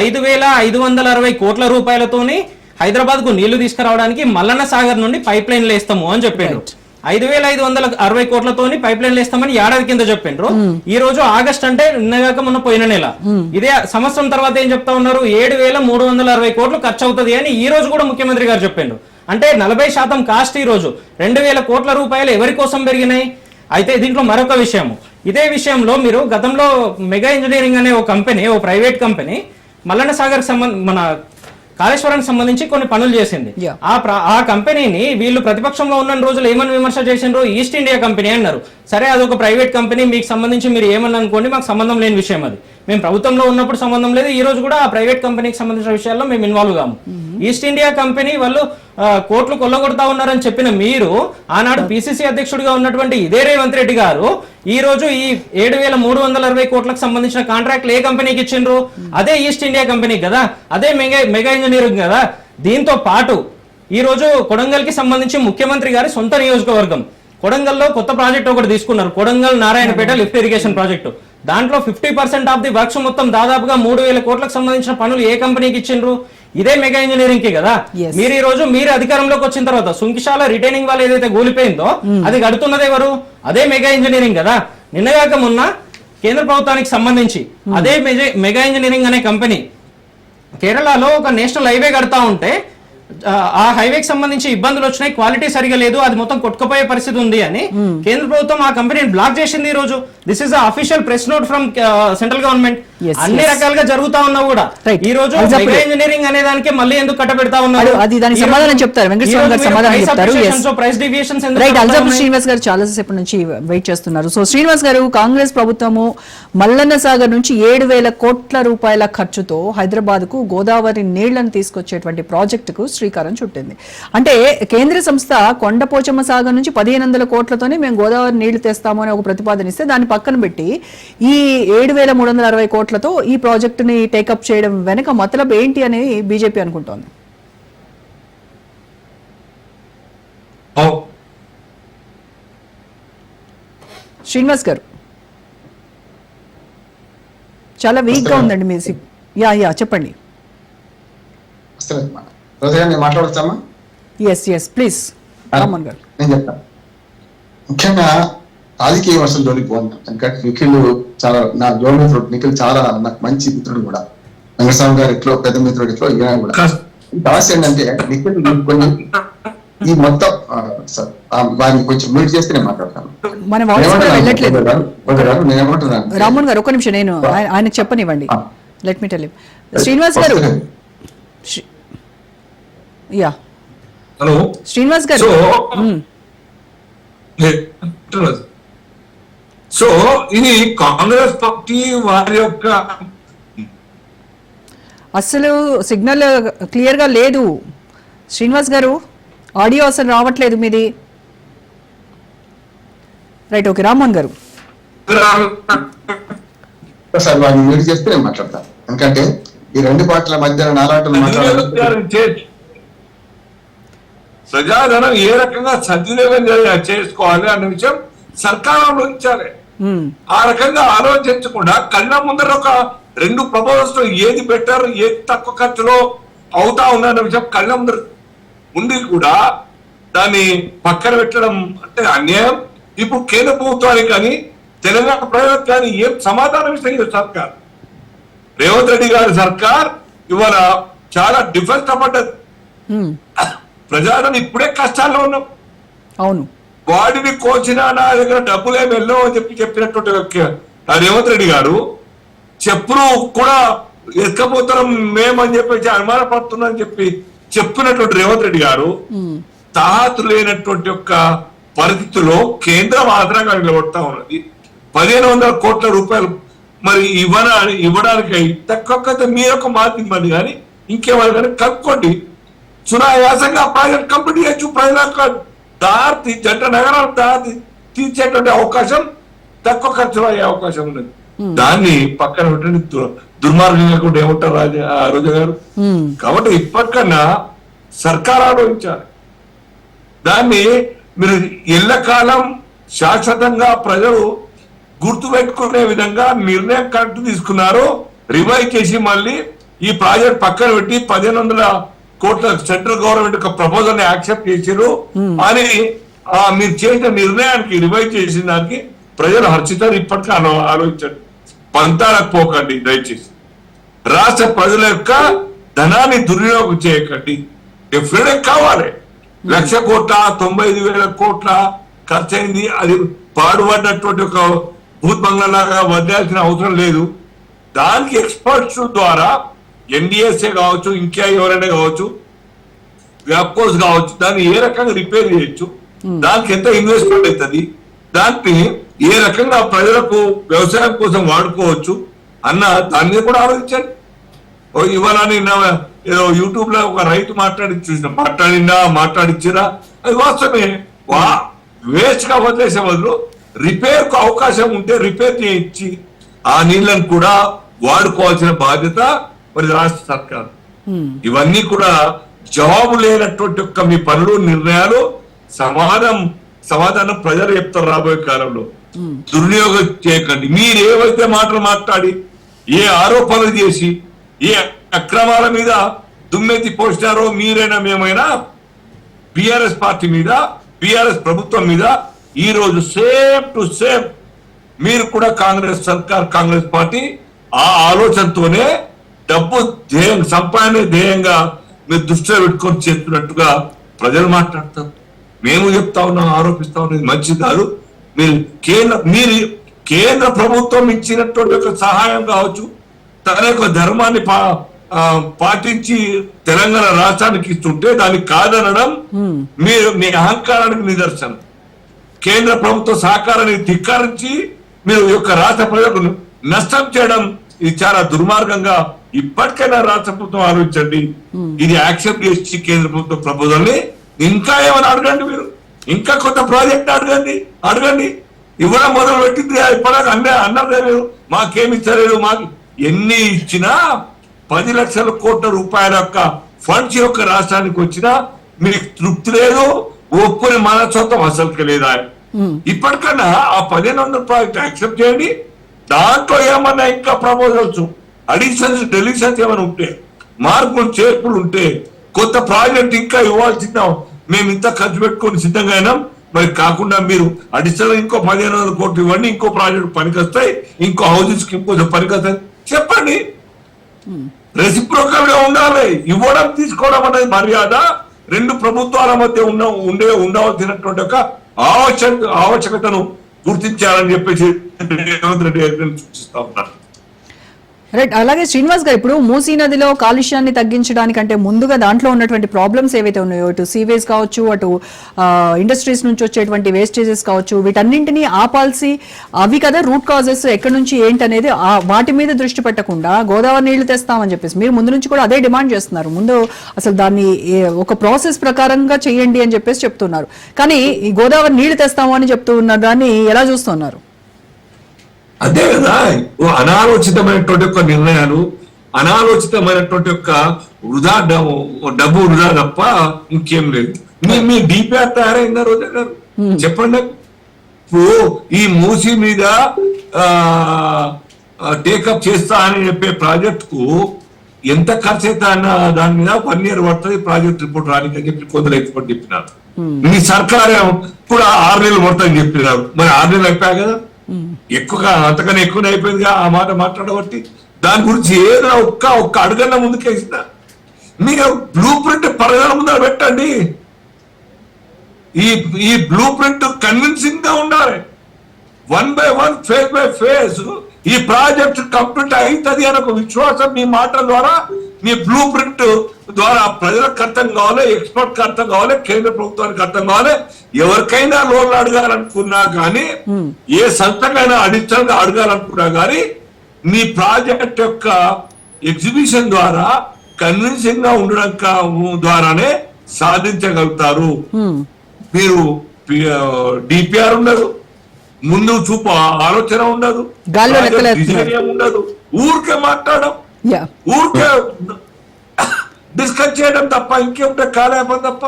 5,560 కోట్ల రూపాయలతోని హైదరాబాద్ కు నీళ్లు తీసుకురావడానికి మల్లన్న సాగర్ నుండి పైప్ లైన్లు వేస్తాము అని చెప్పిండ్రు. 5,560 కోట్లతోని పైప్ లైన్లు వేస్తామని ఏడాది కింద చెప్పిండ్రు. ఈ రోజు ఆగస్ట్ అంటే నిన్నగాక మొన్న పోయిన నెల. ఇదే సంవత్సరం తర్వాత ఏం చెప్తా ఉన్నారు? 7,360 కోట్లు ఖర్చు అవుతుంది అని ఈ రోజు కూడా ముఖ్యమంత్రి గారు చెప్పిండ్రు. అంటే 40% కాస్ట్ ఈ రోజు 2,000 కోట్ల రూపాయలు ఎవరి కోసం పెరిగినాయి? అయితే దీంట్లో మరొక విషయము, ఇదే విషయంలో మీరు గతంలో మెగా ఇంజనీరింగ్ అనే ఒక కంపెనీ, ఓ ప్రైవేట్ కంపెనీ మల్లన్న సాగర్ మన కాళేశ్వరానికి సంబంధించి కొన్ని పనులు చేసింది. ఆ కంపెనీని వీళ్ళు ప్రతిపక్షంలో ఉన్న రోజులు ఏమని విమర్శ చేసిండ్రు? ఈస్ట్ ఇండియా కంపెనీ అన్నారు. సరే, అదొక ప్రైవేట్ కంపెనీ, మీకు సంబంధించి మీరు ఏమని అనుకోండి, మాకు సంబంధం లేని విషయం అది. మేము ప్రభుత్వంలో ఉన్నప్పుడు సంబంధం లేదు, ఈ రోజు కూడా ఆ ప్రైవేట్ కంపెనీకి సంబంధించిన విషయాల్లో మేము ఇన్వాల్వ్ కాము. ఈస్ట్ ఇండియా కంపెనీ వాళ్ళు కోట్లు కొల్లగొడతా ఉన్నారని చెప్పిన మీరు ఆనాడు పిసిసి అధ్యక్షుడిగా ఉన్నటువంటి ఇదే రేవంత్ రెడ్డి గారు ఈ రోజు ఈ 7,360 కోట్లకు సంబంధించిన కాంట్రాక్ట్లు ఏ కంపెనీకి ఇచ్చిండ్రు? అదే ఈస్ట్ ఇండియా కంపెనీ కదా, అదే మెగా ఇంజనీరింగ్ కదా. దీంతో పాటు ఈ రోజు కొడంగల్ కి సంబంధించి ముఖ్యమంత్రి గారి సొంత నియోజకవర్గం కొడంగల్లో కొత్త ప్రాజెక్ట్ ఒకటి తీసుకున్నారు, Kodangal Narayanpet lift irrigation project. దాంట్లో 50% ఆఫ్ ది వర్క్స్ మొత్తం దాదాపుగా 3,000 కోట్లకు సంబంధించిన పనులు ఏ కంపెనీకి ఇచ్చిండ్రు? ఇదే మెగా ఇంజనీరింగ్ కి కదా. మీరు ఈ రోజు మీరు అధికారంలోకి వచ్చిన తర్వాత సుంకిశాల రిటైనింగ్ వాళ్ళు ఏదైతే కూలిపోయిందో అది కడుతున్నది ఎవరు? అదే మెగా ఇంజనీరింగ్ కదా. నిన్నగాక మొన్న కేంద్ర ప్రభుత్వానికి సంబంధించి అదే మెగా ఇంజనీరింగ్ అనే కంపెనీ కేరళలో ఒక నేషనల్ హైవే కడతా ఉంటే ఆ హైవేకి సంబంధించి ఇబ్బందులు వచ్చినాయి, క్వాలిటీ సరిగా లేదు, అది మొత్తం కొట్టుకుపోయే పరిస్థితి ఉంది అని కేంద్ర ప్రభుత్వం ఆ కంపెనీని బ్లాక్ చేసింది. ఈ రోజు this is official press note from central government. అన్ని రకాలుగా జరుగుతా ఉన్నా కూడా ఈ రోజు ఇంజనీరింగ్ అనే దానికి మళ్ళీ ఎందుకు కట్టబెడతా ఉన్నారు? అది దానికి సమాధానం చెప్తారు, వెంకటస్వామి గారు సమాధానం చెప్తారు. Price deviations right, Aljapur Srinivas గారు చాలా సేపటి నుంచి వెయిట్ చేస్తున్నారు. సో శ్రీనివాస్ గారు, కాంగ్రెస్ ప్రభుత్వము మల్లన్న సాగర్ నుంచి 7,000 కోట్ల రూపాయల ఖర్చుతో హైదరాబాద్ కు గోదావరి నీళ్లను తీసుకొచ్చేటువంటి ప్రాజెక్టుకు శ్రీకారం చుట్టింది. అంటే కేంద్ర సంస్థ కొండపోచమ్మ సాగర్ నుంచి 1,500 కోట్లతోనే మేము గోదావరి నీళ్లు తెస్తాము అని ఒక ప్రతిపాదన ఇస్తే దాన్ని పక్కన పెట్టి ఈ 7,360 కోట్లతో ఈ ప్రాజెక్టుని టేకప్ చేయడం వెనక మతలబ్ ఏంటి అని బీజేపీ అనుకుంటోంది. శ్రీనివాస్ గారు చాలా వీక్ గా ఉందండి మీ యా చెప్పండి. మాట్లాడతామా? ఎస్ ప్లీజ్ రామన్ గారు. నేను చెప్తాను. ముఖ్యంగా రాజకీయ వర్షం జోలికి పోతాం. ఎందుకంటే నిఖిల్ చాలా నా జోల్ మిత్రుడు, నిఖిల్ చాలా నాకు మంచి మిత్రుడు కూడా, వెంకటస్వామి గారు ఇట్లో పెద్ద మిత్రుడు ఇట్లో ఈయన కూడా. సమస్య ఏంటంటే నిఖిల్ కొన్ని ఈ మొత్తం వారిని కొంచెం మ్యూట్ చేస్తే నేను మాట్లాడతాను. నేను ఏమంటున్నాను రామన్ గారు, ఒక్క నిమిషం నేను ఆయనకు చెప్పనివ్వండి. Let me tell him. Srinivas గారు, యా హలో శ్రీనివాస్ గారు. సో ఇది కాంగ్రెస్ పార్టీ వారి యొక్క అసలు సిగ్నల్ క్లియర్ గా లేదు శ్రీనివాస్ గారు, ఆడియో అసలు రావట్లేదు మీది. రైట్, ఓకే రామ్మోహన్ గారు. సార్ వారిని మ్యూట్ చేస్తే నేను మాట్లాడతాను. ఎందుకంటే ఈ రెండు పార్టీల మధ్య నాలాటలు ప్రజాధనం ఏ రకంగా సద్వినియోగం చేసుకోవాలి అన్న విషయం సర్కారు ఆలోచించాలి. ఆ రకంగా ఆలోచించకుండా కళ్ళ ముందర ఒక 2 ప్రపోజల్స్ ఏది బెటర్, ఏది తక్కువ ఖర్చులో అవుతా ఉన్న విషయం కళ్ళ ముందర ఉండి కూడా దాన్ని పక్కన పెట్టడం అంటే అన్యాయం. ఇప్పుడు కేంద్ర ప్రభుత్వానికి కానీ తెలంగాణ ప్రజలకు కానీ ఏం సమాధానం ఇస్తుంది సర్కార్? రేవంత్ రెడ్డి గారి సర్కార్ ఇవాళ చాలా డిఫెన్స్ పడ్డది. ప్రజాధనం ఇప్పుడే కష్టాల్లో ఉన్నాం. అవును, వాడిని కోచినా నా దగ్గర డబ్బులు ఏమి వెళ్ళవు అని చెప్పినటువంటి రేవంత్ రెడ్డి గారు చెప్పులు కూడా ఎక్కపోతున్నాం మేమని చెప్పి అనుమానపడుతున్నాం చెప్పి చెప్పినటువంటి రేవంత్ రెడ్డి గారు తాహతు లేనటువంటి యొక్క పరిస్థితుల్లో కేంద్రం ఆధారంగా నిలబడతా ఉన్నది. 1,500 కోట్ల రూపాయలు మరి ఇవ్వడానికి తక్కువ మీరొక మాట ఇవ్వండి కానీ ఇంకేమని కానీ కనుక్కోండి. సునాయాసంగా ప్రాజెక్ట్ కంప్లీట్ చేయొచ్చు. ప్రజలకు దారి జంట నగరాలకు దారి తీర్చేటువంటి అవకాశం తక్కువ ఖర్చులో అయ్యే అవకాశం ఉన్నది. దాన్ని పక్కన పెట్టండి, దుర్మార్గంగా కూడా ఏమంటారు రోజా గారు. కాబట్టి ఇప్పటికన్నా సర్కార్ ఆలోచించాలి. దాన్ని మీరు ఎల్లకాలం శాశ్వతంగా ప్రజలు గుర్తు పెట్టుకునే విధంగా నిర్ణయం కరెక్ట్ తీసుకున్నారు. రివైవ్ చేసి మళ్ళీ ఈ ప్రాజెక్ట్ పక్కన పెట్టి 1500 కోట్ల సెంట్రల్ గవర్నమెంట్ ఒక ప్రపోజల్ ని యాక్సెప్ట్ చేశారు అని మీరు చేసిన నిర్ణయానికి రివైవ్ చేసిన దానికి ప్రజలు హర్షితారు. ఇప్పటికీ ఆలోచించండి, పంతాలకు పోకండి దయచేసి. రాష్ట్ర ప్రజల యొక్క ధనాన్ని దుర్వినియోగం చేయకండి. డెఫినెట్ కావాలి. 1,00,000 కోట్ల 95,000 కోట్ల ఖర్చు అయింది. అది పాడుపడినటువంటి ఒక భూత్ బంగ్లాగా వదిలేయాల్సిన అవసరం లేదు. దానికి ఎక్స్పర్ట్స్ ద్వారా ఎన్డిఎస్ఏ కావచ్చు, ఇంకా ఎవరైనా కావచ్చు, వ్యాప్కోస్ కావచ్చు, దాన్ని ఏ రకంగా రిపేర్ చేయొచ్చు, దానికి ఎంత ఇన్వెస్ట్మెంట్ అవుతుంది, దాన్ని ఏ రకంగా ప్రజలకు వ్యవసాయం కోసం వాడుకోవచ్చు అన్న దాన్ని కూడా ఆలోచించండి. ఇవాళ నిన్న ఏదో యూట్యూబ్ లో ఒక రైతు మాట్లాడిచ్చిరా, అది వాస్తవమే. వేస్ట్ గా వదిలేసే బదులు రిపేర్ కు అవకాశం ఉంటే రిపేర్ చేయించి ఆ నీళ్లను కూడా వాడుకోవాల్సిన బాధ్యత మరి రాష్ట్ర సర్కార్. ఇవన్నీ కూడా జవాబు లేనటువంటి యొక్క మీ పనులు, నిర్ణయాలు సమాధానం ప్రజలు చెప్తారు రాబోయే కాలంలో. దుర్వినియోగం చేయకండి. మీరు ఏవైతే మాటలు మాట్లాడి, ఏ ఆరోపణలు చేసి, ఏ అక్రమాల మీద దుమ్మెత్తి పోసినారో మీరైనా మేమైనా బిఆర్ఎస్ పార్టీ మీద, బిఆర్ఎస్ ప్రభుత్వం మీద ఈ రోజు సేమ్ టు సేమ్ మీరు కూడా కాంగ్రెస్ సర్కార్, కాంగ్రెస్ పార్టీ ఆ ఆలోచనతోనే డబ్బు సంపాదన ధ్యేయంగా మీరు దృష్టిలో పెట్టుకొని చేస్తున్నట్టుగా ప్రజలు మాట్లాడతారు. మేము చెప్తా ఉన్నాం, ఆరోపిస్తా ఉన్నాం, ఇది మంచిది కాదు. మీరు కేంద్ర ప్రభుత్వం ఇచ్చినటువంటి ఒక సహాయం కావచ్చు, తన యొక్క ధర్మాన్ని పాటించి తెలంగాణ రాష్ట్రానికి ఇస్తుంటే దాన్ని కాదనడం మీరు మీ అహంకారానికి నిదర్శనం. కేంద్ర ప్రభుత్వ సహకారాన్ని ధిక్కరించి మీరు యొక్క రాష్ట్ర ప్రజలకు నష్టం చేయడం ఇది చాలా దుర్మార్గంగా. ఇప్పటికైనా రాష్ట్ర ప్రభుత్వం ఆలోచించండి. ఇది యాక్సెప్ట్ చేసి కేంద్ర ప్రభుత్వ ప్రపోజల్ ని ఇంకా ఏమైనా అడగండి, మీరు ఇంకా కొత్త ప్రాజెక్ట్ అడగండి. ఇవ్వడం మొదలు పెట్టింది ఇప్పటిదాకా అన్నారు, మాకేమి ఇచ్చలేదు. మాకు ఎన్ని ఇచ్చినా 10 లక్షల కోట్ల రూపాయల యొక్క ఫండ్స్ యొక్క రాష్ట్రానికి వచ్చినా మీకు తృప్తి లేదు, ఒప్పుని మనస్తత్వం అసలుకి లేదా. ఇప్పటికన్నా ఆ 1500 ప్రాజెక్ట్ యాక్సెప్ట్ చేయండి. దాంట్లో ఏమన్నా ఇంకా ప్రపోజల్స్, అడిషన్స్, డెలిషన్స్ ఏమైనా ఉంటే, మార్పులు చేర్పులు ఉంటే, కొత్త ప్రాజెక్ట్ ఇంకా ఇవ్వాల్సిన మేము ఇంత ఖర్చు పెట్టుకొని సిద్ధంగా అయినాం, మరి కాకుండా మీరు అడిషనల్ ఇంకో 1500 కోట్లు ఇవ్వండి, ఇంకో ప్రాజెక్ట్ పనికొస్తాయి, ఇంకో హౌసెస్ కి ఇంకో పనికొస్తాయి చెప్పండి. రెసిప్రోకల్ గా ఉండాలి. ఇవ్వడం తీసుకోవడం అనేది మర్యాద. రెండు ప్రభుత్వాల మధ్య ఉండవలసినటువంటి ఒక ఆవశ్యకతను గుర్తించాలని చెప్పేసి రేవంత్ రెడ్డి సూచిస్తా ఉన్నారు. రైట్. అలాగే శ్రీనివాస్ గారు, ఇప్పుడు మూసీ నదిలో కాలుష్యాన్ని తగ్గించడానికంటే ముందుగా దాంట్లో ఉన్నటువంటి ప్రాబ్లమ్స్ ఏవైతే ఉన్నాయో, అటు సీవేజ్ కావచ్చు, అటు ఇండస్ట్రీస్ నుంచి వచ్చేటువంటి వేస్టేజెస్ కావచ్చు, వీటన్నింటినీ ఆపాల్సి, అవి కదా రూట్ కాజెస్, ఎక్కడి నుంచి ఏంటనేది వాటి మీద దృష్టి పెట్టకుండా గోదావరి నీళ్లు తెస్తామని చెప్పేసి మీరు ముందు నుంచి కూడా అదే డిమాండ్ చేస్తున్నారు. ముందు అసలు దాన్ని ఒక ప్రాసెస్ ప్రకారంగా చేయండి అని చెప్పేసి చెప్తున్నారు. కానీ ఈ గోదావరి నీళ్లు తెస్తాము అని చెప్తూ ఉన్న దాన్ని ఎలా చూస్తున్నారు? అదే కదా, అనాలోచితమైనటువంటి యొక్క నిర్ణయాలు, అనాలోచితమైనటువంటి యొక్క డబ్బు వృధా తప్ప ఇంకేం లేదు. మీ డిపిఆర్ తయారైందా రోజా గారు? చెప్పండి. ఇప్పుడు ఈ మూసీ మీద టేకప్ చేస్తా అని చెప్పే ప్రాజెక్ట్ కు ఎంత ఖర్చు అవుతా అన్న దాని మీద 1 year పడుతుంది ప్రాజెక్ట్ రిపోర్ట్ రానికి అని చెప్పి కొందరు ఎక్స్పర్ట్ చెప్పినారు. మీ సర్కార్ కూడా 6 నెలలు పడుతుందని చెప్పినారు. మరి 6 నెలలు అయిపోయా కదా, ఎక్కువగా అంతకన్నా ఎక్కువనే అయిపోయిందిగా ఆ మాట మాట్లాడబట్టి. దాని గురించి ఏదో ఒక్క అడుగన్న ముందుకేసిన మీరు బ్లూ ప్రింట్ ప్రజల ముందర పెట్టండి. ఈ బ్లూ ప్రింట్ కన్విన్సింగ్ గా ఉండాలి. 1 by 1 ఫేజ్ బై ఫేజ్ ఈ ప్రాజెక్ట్ కంప్లీట్ అవుతుంది అనే ఒక విశ్వాసం మీ మాటల ద్వారా, మీ బ్లూ ప్రింట్ ద్వారా ప్రజలకు అర్థం కావాలి, ఎక్స్పర్ట్ అర్థం కావాలి, కేంద్ర ప్రభుత్వానికి అర్థం కావాలి. ఎవరికైనా లోన్లు అడగాలనుకున్నా కానీ, ఏ సంస్థకైనా అడిషనల్ గా అడగాలనుకున్నా కానీ, మీ ప్రాజెక్ట్ యొక్క ఎగ్జిబిషన్ ద్వారా కన్విన్సింగ్ గా ఉండడం ద్వారానే సాధించగలుగుతారు. మీరు డిపిఆర్ ఉండదు, ముందు చూపు ఆలోచన ఉండదు, గాల్లో లెక్కలేస్తున్నారు. డిజైన్ ఏం ఉండదు, ఊరికే మాట్లాడడం, యా ఊరికే డిస్కస్ చేయడం తప్ప ఇంకేమిటో కాలేపం తప్ప.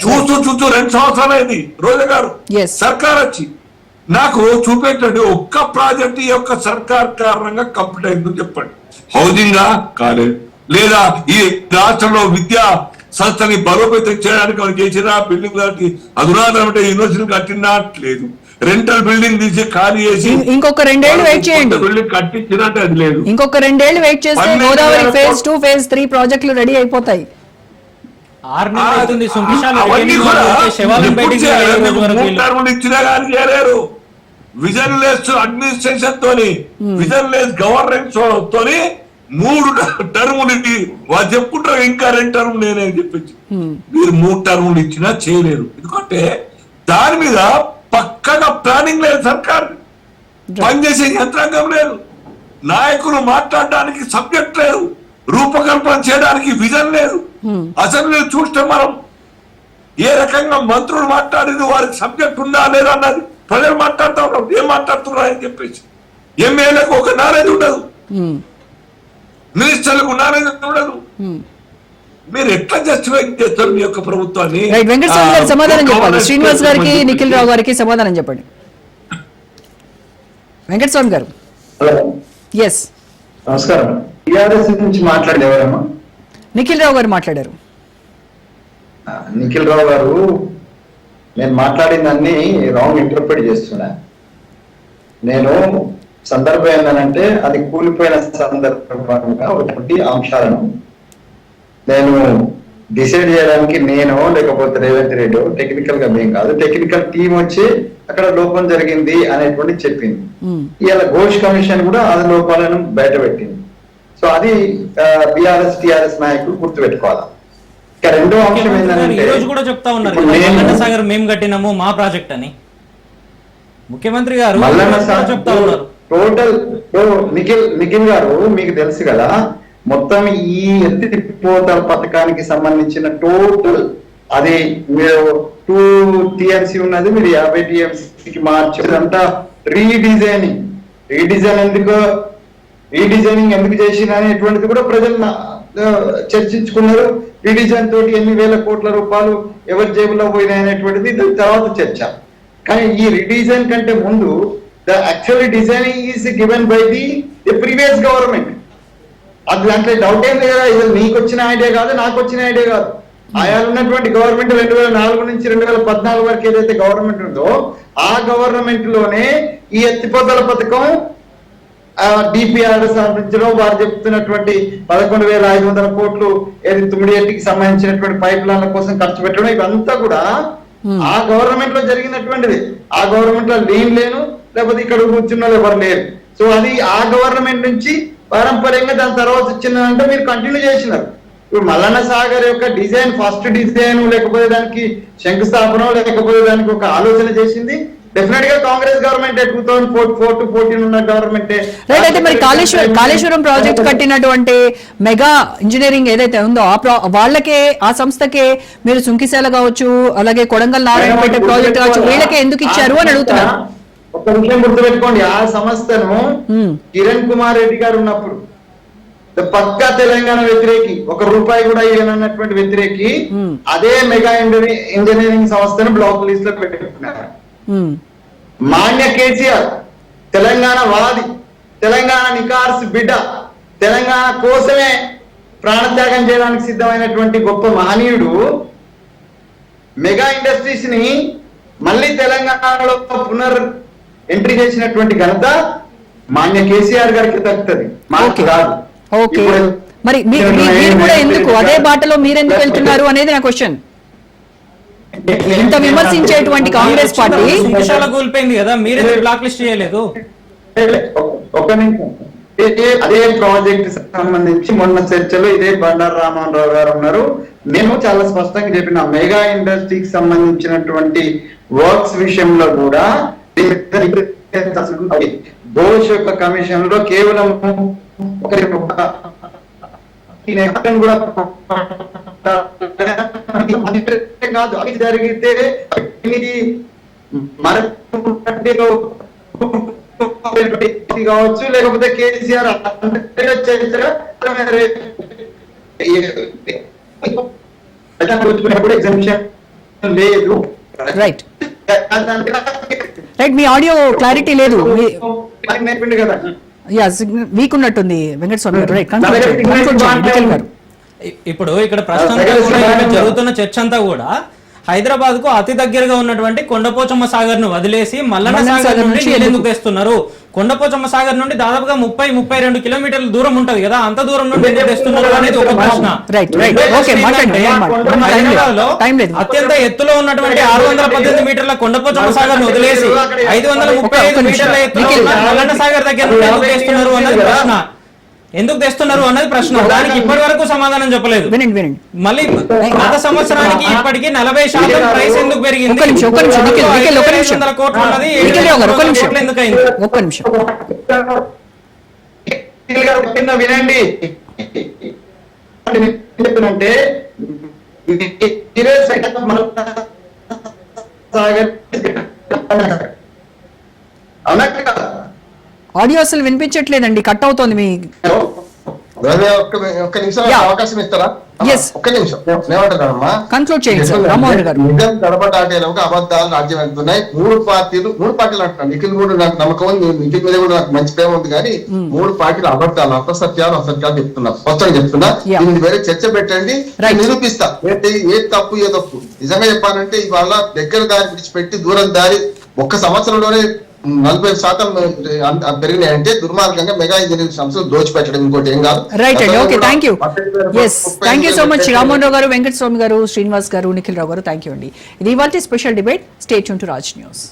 చూస్తూ 2 సంవత్సరాలు అయింది రోజా గారు Yes. సర్కార్ వచ్చి. నాకు చూపేటండి ఒక్క ప్రాజెక్ట్ ఈ యొక్క సర్కార్ కారణంగా కంప్లీట్ అయిందో చెప్పండి. హౌసింగా కాలేదు, లేదా ఈ రాష్ట్రంలో విద్యా సంస్థని బలోపేతం చేయడానికి మనం చేసిన బిల్డింగ్ లాంటి అధునాతనమైన యూనివర్సిటీ కట్టినా లేదు. రెంటల్ బిల్డింగ్ తీసి ఖాళీ చేసి ఇంకొక 2 ఏళ్ళు వెయిట్ చేయండి. బిల్డింగ్ కట్టించినట్టు అది లేదు. ఇంకొక 2 ఏళ్ళు వెయిట్ చేస్తే గోదావరి ఫేజ్ 2 ఫేజ్ 3 ప్రాజెక్టులు రెడీ అయిపోతాయి. 6 నెలలు అవుతుంది సుంకిశాల అవన్నీ కూడా శవాలను ఎప్పుడు బయటికి చేయాలి? వెళ్ళే రోజు వరకు మూడు టర్ములు ఇచ్చినా కానీ చేయలేరు. విజన్ లెస్ అడ్మినిస్ట్రేషన్ తోని, విజన్ లెస్ గవర్నెన్స్ తోని 3 టర్ములు వాళ్ళు చెప్పుకుంటారు ఇంకా 2 టర్ములు నేనే చెప్పించి. మీరు 3 టర్ములు ఇచ్చినా చేయలేరు. ఎందుకంటే దాని మీద పక్కగా ప్లానింగ్ లేదు, సర్కార్ పనిచేసే యంత్రాంగం లేదు, నాయకులు మాట్లాడడానికి సబ్జెక్ట్ లేదు, రూపకల్పన చేయడానికి విజన్ లేదు. అసెంబ్లీ చూస్తే మనం ఏ రకంగా మంత్రులు మాట్లాడింది వారికి సబ్జెక్ట్ ఉందా లేదా అన్నది ప్రజలు మాట్లాడుతూ ఉంటారు. ఏం మాట్లాడుతున్నారు అని చెప్పేసి ఎమ్మెల్యేలకు ఒక నాలెడ్జ్ ఉండదు, మినిస్టర్లకు నాలెడ్జ్ ఉండదు. మీరు ఎట్లా జస్టిఫై చేస్తారు మీ యొక్క ప్రభుత్వాన్ని? రైట్, వెంకటస్వామి గారు సమాధానం చెప్పాలి. శ్రీనివాస్ గారికి, నిఖిల్ రావు గారికి సమాధానం చెప్పండి. వెంకటస్వామి గారు. హలో, ఎస్, నమస్కారం. టిఆర్ఎస్ నుంచి మాట్లాడేది ఎవరమ్మా? నిఖిల్ రావు గారు మాట్లాడారు. నిఖిల్ రావు గారు, నేను మాట్లాడిందన్నీ రాంగ్ ఇంటర్ప్రిట్ చేస్తున్నా. నేను సందర్భం ఏంటంటే అది కూలిపోయిన సందర్భంగా ఒకటి అంశాలను నేను డిసైడ్ చేయడానికి నేను లేకపోతే రేవంత్ రెడ్డి టెక్నికల్ గా మేము కాదు, టెక్నికల్ టీం వచ్చి అక్కడ లోపం జరిగింది అనేటువంటి చెప్పింది. ఇవాళ ఘోష్ కమిషన్ కూడా ఆ లోపాలను బయట పెట్టింది. సో అది బిఆర్ఎస్ టిఆర్ఎస్ నాయకులు గుర్తుపెట్టుకోవాలి. ఇక రెండో అంశం ఏంటంటే ఈ రోజు కూడా చెప్తా ఉన్నారు కదా, మల్లన్న సాగర్ మేము కట్టినాము మా ప్రాజెక్ట్ అని ముఖ్యమంత్రి గారు మల్లన్న చెప్తా ఉన్నారు. టోటల్ నిఖిల్ గారు, మీకు తెలుసు కదా, మొత్తం ఈ ఎత్తిపోతల పథకానికి సంబంధించిన టోటల్ అది మీరు 2 TMC ఉన్నది, మీరు 50 TMCకి మార్చేదంతా రీడిజైనింగ్ ఎందుకు చేసిన అనేటువంటిది కూడా ప్రజలు చర్చించుకున్నారు. రీడిజైన్ తోటి ఎన్ని వేల కోట్ల రూపాయలు ఎవరి జేబులో పోయినాయి అనేటువంటిది తర్వాత చర్చ. కానీ ఈ రీడిజైన్ కంటే ముందు the actually designing is given by the previous government. అది దాంట్లో డౌట్ ఏం లేదు. ఇది నీకు వచ్చిన ఐడియా కాదు, నాకు వచ్చిన ఐడియా కాదు. ఆయా ఉన్నటువంటి గవర్నమెంట్ 2004 నుంచి 2014 వరకు ఏదైతే గవర్నమెంట్ ఉందో ఆ గవర్నమెంట్ లోనే ఈ ఎత్తిపోతల పథకం డిపిఆర్ఎస్ అందించడం, వారు చెప్తున్నటువంటి 11,500 కోట్లు ఏది తుమ్మిడికి సంబంధించినటువంటి పైప్ లైన్ల కోసం ఖర్చు పెట్టడం, ఇవంతా కూడా ఆ గవర్నమెంట్ లో జరిగినటువంటిది. ఆ గవర్నమెంట్ లో లేను, లేకపోతే ఇక్కడ కూర్చున్న వాళ్ళు ఎవరు లేరు. సో అది ఆ గవర్నమెంట్ నుంచి పారంపర్యంగా దాని తర్వాత వచ్చిందంటే మీరు కంటిన్యూ చేసినారు. ఇప్పుడు మల్లన్న సాగర్ యొక్క డిజైన్, ఫస్ట్ డిజైన్ లేకపోతే దానికి శంకుస్థాపన లేకపోతే దానికి ఒక ఆలోచన చేసింది డెఫినెట్ గా కాంగ్రెస్ గవర్నమెంట్ 2004 to 14 ఉన్న గవర్నమెంట్. రైట్, అయితే మరి కాళేశ్వరం ప్రాజెక్ట్ కట్టినటువంటి మెగా ఇంజనీరింగ్ ఏదైతే ఉందో వాళ్ళకే, ఆ సంస్థకే మీరు సుంకిశాల కావచ్చు, అలాగే కొడంగల్ నారాయణపేట ప్రాజెక్ట్ కావచ్చు, వీళ్ళకే ఎందుకు ఇచ్చారు అని అడుగుతున్నారు. ఒక విషయం గుర్తుపెట్టుకోండి, ఆ సంస్థను కిరణ్ కుమార్ రెడ్డి గారు ఉన్నప్పుడు పక్కా తెలంగాణ వ్యతిరేకి, ₹1 కూడా ఇవ్వనన్నటువంటి వ్యతిరేకి అదే మెగా ఇంజనీరింగ్ సంస్థను బ్లాక్ లిస్ట్ లో పెట్టుకున్నారు. మాన్య కేసీఆర్ తెలంగాణ వాది, తెలంగాణ నికార్స్ బిడ్డ, తెలంగాణ కోసమే ప్రాణత్యాగం చేయడానికి సిద్ధమైనటువంటి గొప్ప మహనీయుడు మెగా ఇండస్ట్రీస్ ని మళ్ళీ తెలంగాణలో ఎంట్రీ చేసినటువంటి ఘనత మాన్య కేసీఆర్ గారికి దక్కుతుంది, మాకు కాదు. ఓకే, మరి మీరు కూడా ఎందుకు అదే బాటలో మీరెందుకు వెళ్తున్నారు అనేది నా క్వశ్చన్. ఇంత విమర్శించేటువంటి కాంగ్రెస్ పార్టీ సుంకిశాల కూలిపోయింది కదా, మీరే బ్లాక్ లిస్ట్ చేయలేదు. ఒక నిమిషం, అదే ప్రాజెక్ట్ సంబంధించి మొన్న చర్చలో ఇదే బండారు రామోహన్ రావు గారు ఉన్నారు. నేను చాలా స్పష్టంగా చెప్పిన మెగా ఇండస్ట్రీకి సంబంధించినటువంటి వర్క్స్ విషయంలో కూడా ఘోష్ యొక్క కమిషన్ లో కేవలం కూడా కాదు, అవి జరిగితే మన పార్టీలో కావచ్చు, లేకపోతే కేసీఆర్ ఎగ్జామిషన్ లేదు. రైట్ రైట్ మీ ఆడియో క్లారిటీ లేదు నేర్పిండి కదా. యా వీక్ ఉన్నట్టుంది వెంకటస్వామి గారు. రైట్ నిఖిల్ గారు. ఇప్పుడు ఇక్కడ ప్రస్తుతానికి కూడా ఇక్కడ జరుగుతున్న చర్చ అంతా కూడా హైదరాబాద్ కు అతి దగ్గరగా ఉన్నటువంటి కొండపోచమ్మ సాగర్ ను వదిలేసి మల్లన్న సాగర్ నుండి నీళ్ళు ఎందుకు తెస్తున్నారు? కొండపోచమ్మ సాగర్ నుండి దాదాపుగా 30-32 కిలోమీటర్ల దూరం ఉంటది కదా, అంత దూరం నుండి ఎందుకు తెస్తున్నారు అనేది ఒక ప్రశ్న. హైదరాబాద్ లో అత్యంత ఎత్తులో ఉన్నటువంటి 618 మీటర్ల కొండపోచమ్మ సాగర్ ను వదిలేసి 535 మీటర్ల ఎత్తులో ఉన్న మల్లన్న సాగర్ దగ్గర నుండి ఎందుకు తెస్తున్నారు అన్నది ప్రశ్న. ఎందుకు తెస్తున్నారు అన్నది ప్రశ్న. దానికి ఇప్పటి వరకు సమాధానం చెప్పలేదు. మళ్ళీ గత సంవత్సరానికి ఇప్పటికి 40% ప్రైస్ ఎందుకు పెరిగింది? 500 కోట్లు ఉన్నది 700 కోట్లు ఎందుకు అయింది? వినండి చెప్పినంటే ఆడియో అసలు వినిపించట్లేదండి, కట్ అవుతోంది మీ. ఒక్క నిమిషం అవకాశం ఇస్తారా? ఒక్క నిమిషం ఏమంటారమ్మా, కన్క్లూడ్ చేయండి సార్. రామ్మోహన్ గారు, నిజం గడప దాటేలోకి అబద్ధాలు రాజ్యం వెళ్తున్నాయి. మూడు పార్టీలు అంటున్నాను. నిఖిల్ కూడా నాకు నమ్మకం ఉంది, నిఖిల్ మీద కూడా నాకు మంచి ప్రేమ ఉంది. కానీ 3 పార్టీలు అబద్ధాలు, అసత్యాలు చెప్తున్నారు. స్పష్టంగా చెప్తున్నా. దీన్ని వేరే చర్చ పెట్టండి, నిరూపిస్తా ఏ తప్పు ఏ తప్పు. నిజంగా చెప్పాలంటే ఇవాళ దగ్గర దారి విడిచిపెట్టి దూరం దారి 1 సంవత్సరంలోనే 40% పెరిగినాయంటే దుర్మార్గంగా మెగా ఇంజనీరింగ్ సంస్థలు దోచిపెట్టడం, ఇంకోటి ఏం కాదు. రైట్ అండి, okay, thank you so much Rammohan Rao గారు, వెంకటస్వామి గారు, శ్రీనివాస్ గారు, నిఖిల్ రావు గారు, థ్యాంక్ యూ అండి. ఇది ఇవాల్టి special debate. Stay tune to Raj news.